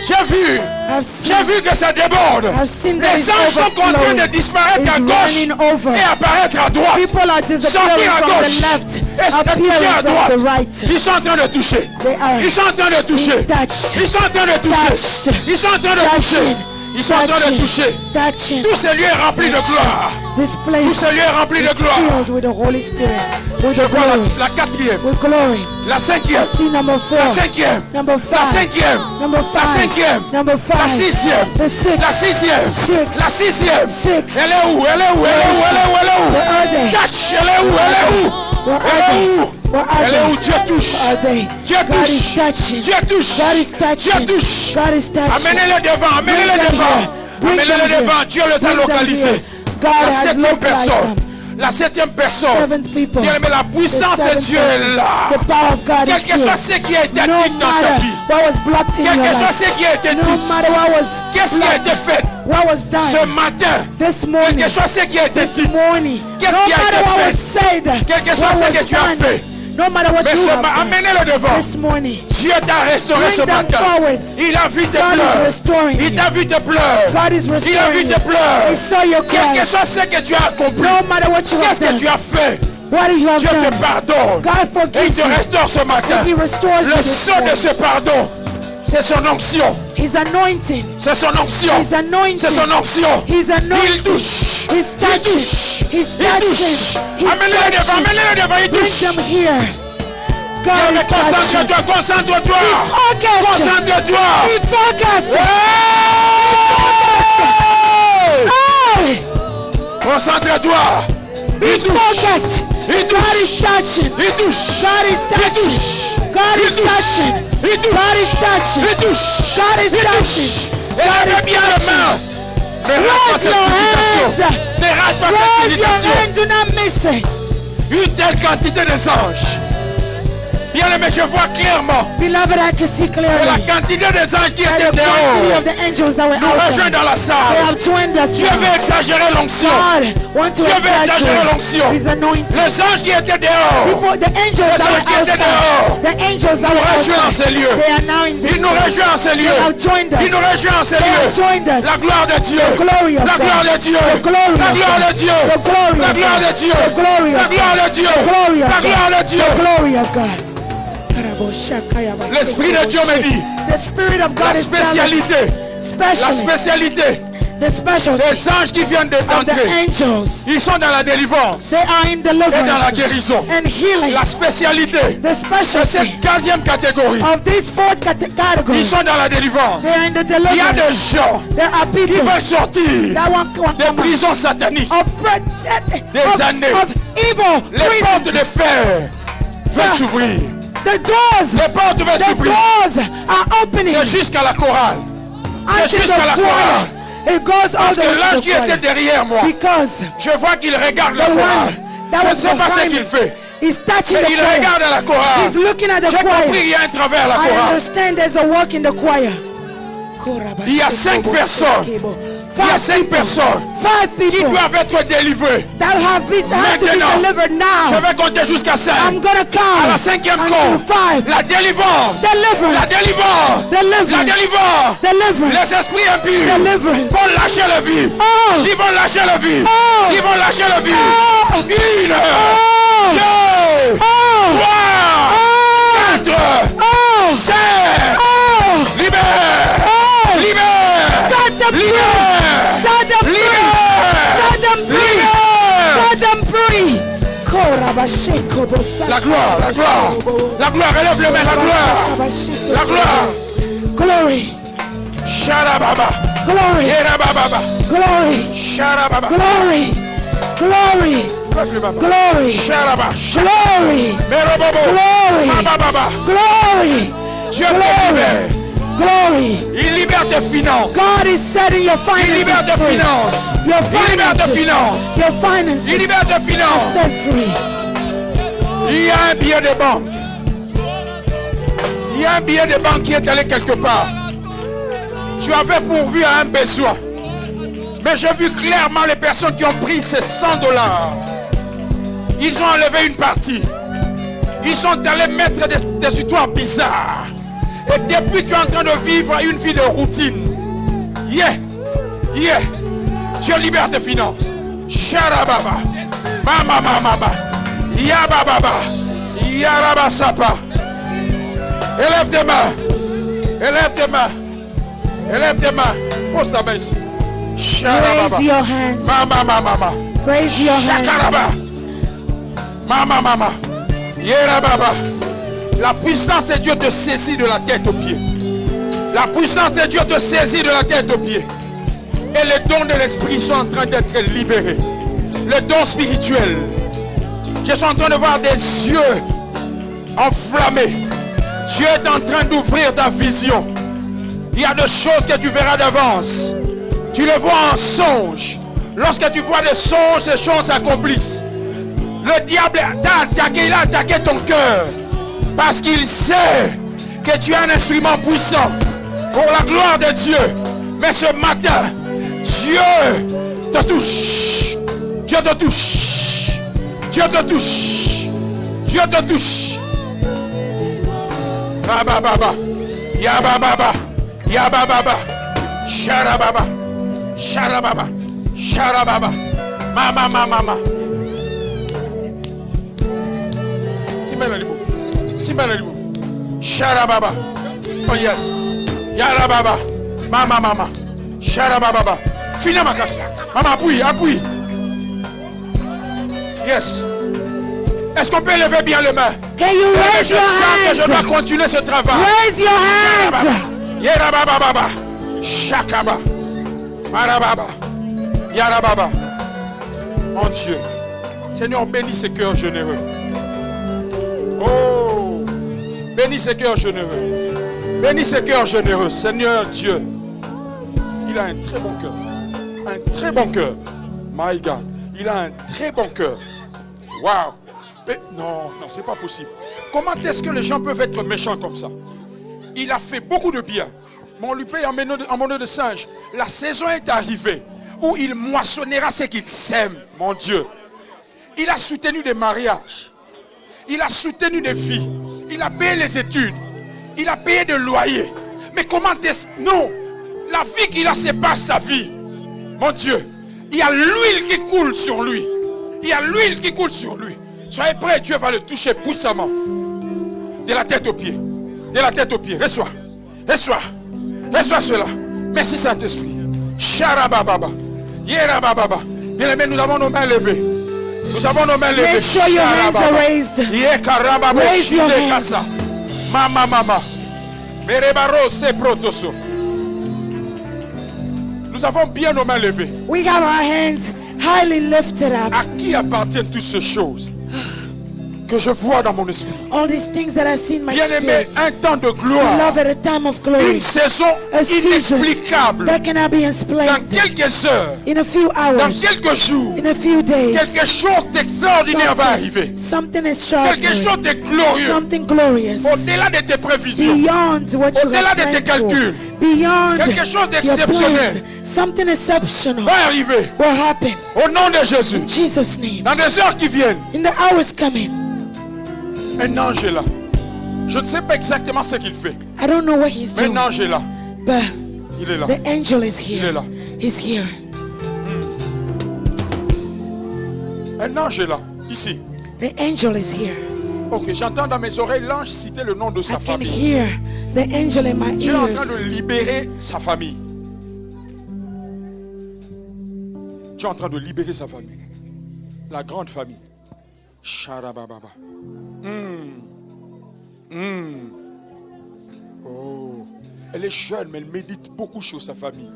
J'ai vu. I've J'ai seen, vu que ça déborde. I've seen that Les it's anges sont en train de overflowing. disparaître à It's gauche running over. et apparaître à droite. People are disappearing Sortir à from gauche the left, et se toucher appearing à from the droite. right. Ils sont en train de toucher. They are Ils sont en train de toucher. touched, Ils sont en train de toucher. touched, Ils sont en train de toucher. Ils sont en train de touching, toucher. touching. Tout ce lieu est rempli de gloire. This Tout place ce lieu est rempli de is gloire. filled with the Holy Spirit, with Je the vois glory, la quatrième, with glory. la cinquième, See number la 4, cinquième, number la 5, cinquième, number la 5, cinquième, number la 5, sixième, the 6, la sixième, Six. la sixième. Six. Elle est où? Elle est où? Elle est où? Elle est où? Elle est où? Where are they? Touch. Elle est où? Elle est où? Where Elle are est they? où? Where are Elle est où? they? Dieu touche. Where are they? Dieu God is touche. touching. Dieu touche. God is Dieu touching. touche. God is touching. Amenez-les devant. Amenez-les Bring them devant. here. Bring them Amenez-les here. devant. Dieu les a Bring them localisés. here. God La has septième localized personne. them. La septième personne. Seventh people. Bien aimé, la puissance The de seventh Dieu person. est là. The power of God Quel is que soit here. ce qui a été No dit dans ta matter vie. what was blocked in Quel your que soit life. ce qui a été No dit. matter what was Qu'est-ce qui a blocked, été fait what was ce done matin? this Quel morning. que soit ce qui a été This dit. morning. Qu'est-ce No qui a matter été what fait? was said. Quel que soit what ce was que tu as done, fait. no matter what Mais you have done amenez-le devant. this morning. Dieu t'a restauré Bring ce them matin. forward. Il a vu tes God is pleurs. restoring Il you. t'a vu tes pleurs. God is Il a vu restoring tes you. pleurs. He saw your Quel que cries. soit ce que tu as accompli. No matter what you have Qu'est-ce que done. tu as fait? What you have Dieu te done. pardonne. God Et il forgives te you. restaure ce matin. He restores you Le this sceau de morning. ce pardon, c'est son onction. His anointing. C'est son onction. His anointing. C'est son onction. His Il anointing. touche. He's Il touching. touche. He's Il touching. touche. He's Amenez-le devant. touching. Amenez-le devant. Il Bring touche. them here. God Mais is touching. concentre-toi. Concentre-toi. Focus. Concentre-toi. Be focused. Hey! Hey! Concentre-toi. Be Il touche. focused. Il God touche. is touching. Il touche. God is touching. God Il is touche. touching. Il touche. God is touching. Il touche. God is Il touche. touching. Et God lève is bien les touching. mains. Ne rate pas Raise cette your visitation. hands. Ne rate pas cette Raise your visitation. hand. Do not miss it. Une telle quantité de anges. Bien aimé, je vois clairement Beloved, I can see que la clearly quantité des anges qui that étaient the quantity dehors of the angels that were nous rejoint outside, dans la they salle. have joined us Dieu veut now. exagérer l'onction. God want to Dieu veut exagérer exaggerate l'onction. His anointing. Les anges qui étaient dehors, People, the angels that were outside, the angels that nous were rejoignent en outside, ces lieux. they are now in this Ils nous place. rejoignent en ces They lieux. have joined us. Ils nous rejoignent en ces They have lieux. joined us. La gloire de Dieu. The glory of La God. gloire de Dieu. The glory La of gloire God. de Dieu. The glory La of gloire God. de Dieu. The glory La of gloire God. de Dieu. The glory of La gloire God. de Dieu. The glory of God. L'Esprit de Dieu me dit, The Spirit of la God is telling spécialité, la especially spécialité the specialty des anges qui viennent of the d'entrer, angels. ils sont dans la délivrance They are in et dans la deliverance guérison. and healing. La spécialité The de specialty cette 15e catégorie, of this fourth category. ils sont dans la délivrance. They are in the Il y a deliverance. des gens There are qui people veulent sortir that want des come out prisons sataniques. of années. of evil Les portes prisons. de fer veulent s'ouvrir. The doors, Les portes veulent the s'ouvrir. doors are opening C'est jusqu'à la chorale. C'est until jusqu'à la the chorale. choir. It goes all Parce the que way to l'ange the qui était choir. derrière moi, Because je vois qu'il regarde la the chorale. one that Je ne was sais pas ce behind qu'il me fait. is touching Mais the il choir. regarde la chorale. He's looking at the J'ai compris, il choir. y a un travers à la I chorale. understand there's a work in the choir. Il y a 5 personnes. Il y a 5 personnes 5 qui people doivent être délivrées. that have to be Maintenant, delivered je now. vais compter jusqu'à 5. I'm gonna À la count 5e until compte, 5. la délivrance. La Deliverance. délivrance. La Deliverance. délivrance. Deliverance. Les esprits impurs Deliverance. vont lâcher la vie. Oh. Ils vont lâcher la vie. Oh. Ils vont lâcher la vie. Oh. 1, 2, Oh. 3, 4, Oh. 5. Oh. Libère. Oh. Libère. Set them free. Libère. Set them free. Set them free. Libère. Set them free. La gloire, la gloire. La gloire, élève les mains, la gloire. La gloire. Glory. Sharababa. Glory. Yerababa. Glory. Sharababa. Glory. Glory. Lève le baba. Glory. Sharaba. Glory. Merobobo. Glory. Mabababa. Glory. Dieu te Glory. libère. Glory. Il libère tes finances. God is setting your Il libère finances tes free. finances. Your Il libère tes finances. finances. Your Il finances libère tes are finances. set free. Il y a un billet de banque. Il y a un billet de banque qui est allé quelque part. Tu avais pourvu à un besoin. Mais j'ai vu clairement les personnes qui ont pris ces $100. Ils ont enlevé une partie. Ils sont allés mettre des histoires bizarres. Et depuis, tu es en train de vivre une vie de routine. Yeah. Yeah. Dieu libère tes finances. Sharababa. Mama mama. Yabababa. Yarabasapa. Élève tes mains. Élève tes mains. Élève tes mains. Pose ta main ici. Sharababa. Raise your hands. Mama. Raise your hands. Shakaraba. Mama. Yerababa. La puissance de Dieu te saisit de la tête aux pieds. La puissance de Dieu te saisit de la tête aux pieds. Et les dons de l'esprit sont en train d'être libérés. Les dons spirituels. Je suis en train de voir des yeux enflammés. Dieu est en train d'ouvrir ta vision. Il y a des choses que tu verras d'avance. Tu les vois en songe. Lorsque tu vois des songes, ces choses s'accomplissent. Le diable t'a attaqué, il a attaqué ton cœur. Parce qu'il sait que tu es un instrument puissant pour la gloire de Dieu. Mais ce matin, Dieu te touche. Dieu te touche. Dieu te touche. Dieu te touche. Baba. Yababa. Yababa. Sharababa. Sharababa. Sharababa. Mama. Simelalibu. Sharababa. Oh yes. Yarababa. Mama. Sharababa. Finis ma casse. Maman, appuie. Yes. Est-ce qu'on peut lever bien les mains? Can you raise Je your sens que je dois hands? continuer ce travail. Raise your hands. Yarababa. Shakaba. Marababa. Yarababa. Mon Dieu. Seigneur, bénis ces cœurs généreux. Oh. Bénis ces cœurs généreux. Bénis ces cœurs généreux. Seigneur Dieu. Il a un très bon cœur. Un très bon cœur. My God. Il a un très bon cœur. Wow. Non, c'est pas possible. Comment est-ce que les gens peuvent être méchants comme ça? Il a fait beaucoup de bien. Mais on lui paye en monnaie de singe. La saison est arrivée où il moissonnera ce qu'il sème, mon Dieu. Il a soutenu des mariages. Il a soutenu des filles. Il a payé les études. Il a payé des loyers. Mais comment est-ce... Non. La vie qu'il a, c'est pas sa vie. Mon Dieu. Il y a l'huile qui coule sur lui. Il y a l'huile qui coule sur lui. Soyez prêts, Dieu va le toucher puissamment. De la tête aux pieds. De la tête aux pieds. Reçois. Reçois cela. Merci Saint-Esprit. Sharababa. Yerababa. Bien aimé, nous avons nos mains levées. Make sure your hands are raised. Raise your hands. Mama. Merebaro se protoso. Nous avons bien nos mains levées. We have our hands highly lifted up. À qui appartiennent toutes ces choses? que je vois dans mon esprit. all these things that I see in my Bien-aimé, spirit. un temps de Love gloire, at a time of glory. une saison A season inexplicable. that cannot be Dans explained. quelques heures, In a few dans hours, quelques jours, in a few days, quelque chose d'extraordinaire va arriver. something is Quelque extraordinary, chose de glorieux. something glorious, Au-delà de tes prévisions. beyond what you Au-delà have de tes planned for, calculs. beyond Quelque chose your d'exceptionnel plans, something exceptional va arriver. will happen. Au nom de Jésus. In Jesus' name. Dans des heures qui viennent, In the hours coming, un ange est là. Je ne sais pas exactement ce qu'il fait. I don't know what he's Mais doing, un ange est là. but Il est là. the angel is Il est here. là. He's here. Un ange est là. Ici. The angel is here. Ok, j'entends dans mes oreilles l'ange citer le nom de I sa can famille. hear the angel in my Dieu est en train ears. de libérer sa famille. Dieu est en train de libérer sa famille. La grande famille. Sharabababa. Oh. Elle est jeune, mais elle médite beaucoup sur sa famille.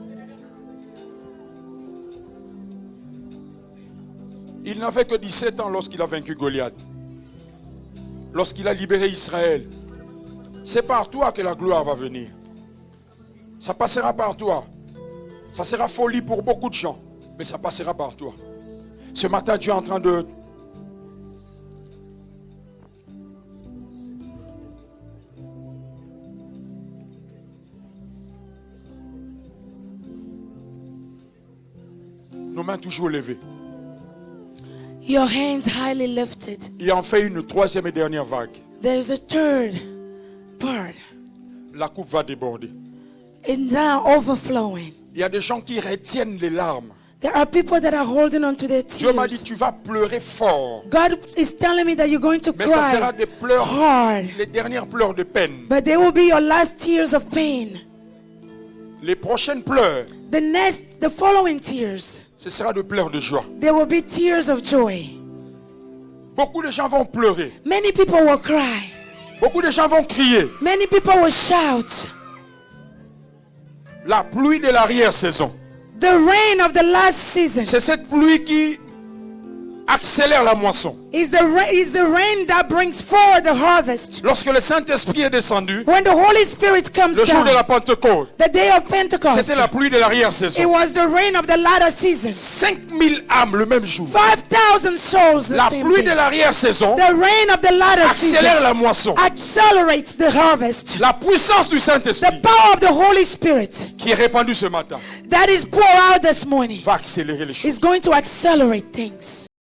Il n'avait que 17 ans lorsqu'il a vaincu Goliath. Lorsqu'il a libéré Israël. C'est par toi que la gloire va venir. Ça passera par toi. Ça sera folie pour beaucoup de gens, mais ça passera par toi. Ce matin, Dieu est en train de... Nos mains toujours levées. Your hands highly lifted. Il en fait une troisième et dernière vague. There is a third part. La coupe va déborder. It's now overflowing. Il y a des gens qui retiennent les larmes. There are people that are holding on to their Dieu m'a dit, tears. tu vas pleurer fort. God is telling me that you're going to Mais ça sera cry des pleurs, hard. les dernières pleurs de peine. But they will be your last tears of pain. Les prochaines pleurs, The following tears, ce sera de pleurs de joie. they will be tears of joy. Beaucoup de gens vont pleurer. Many people will cry. Beaucoup de gens vont crier. Many people will shout. La pluie de l'arrière-saison. The rain of the last season C'est cette pluie qui accélère la moisson. is the rain that brings forth the harvest. Lorsque le Saint-Esprit est descendu, When the Holy Spirit comes le jour de down, la Pentecôte, the day of Pentecost, c'était la pluie de it l'arrière-saison. was the rain of the latter season. 5000 âmes le même jour. 5,000 souls the La same pluie day. de l'arrière-saison The rain of the latter accélère season la moisson. accelerates the harvest. La puissance du The Saint-Esprit power of the Holy Spirit qui est répandue ce matin that is poured out this morning va accélérer les choses. is going to accelerate things.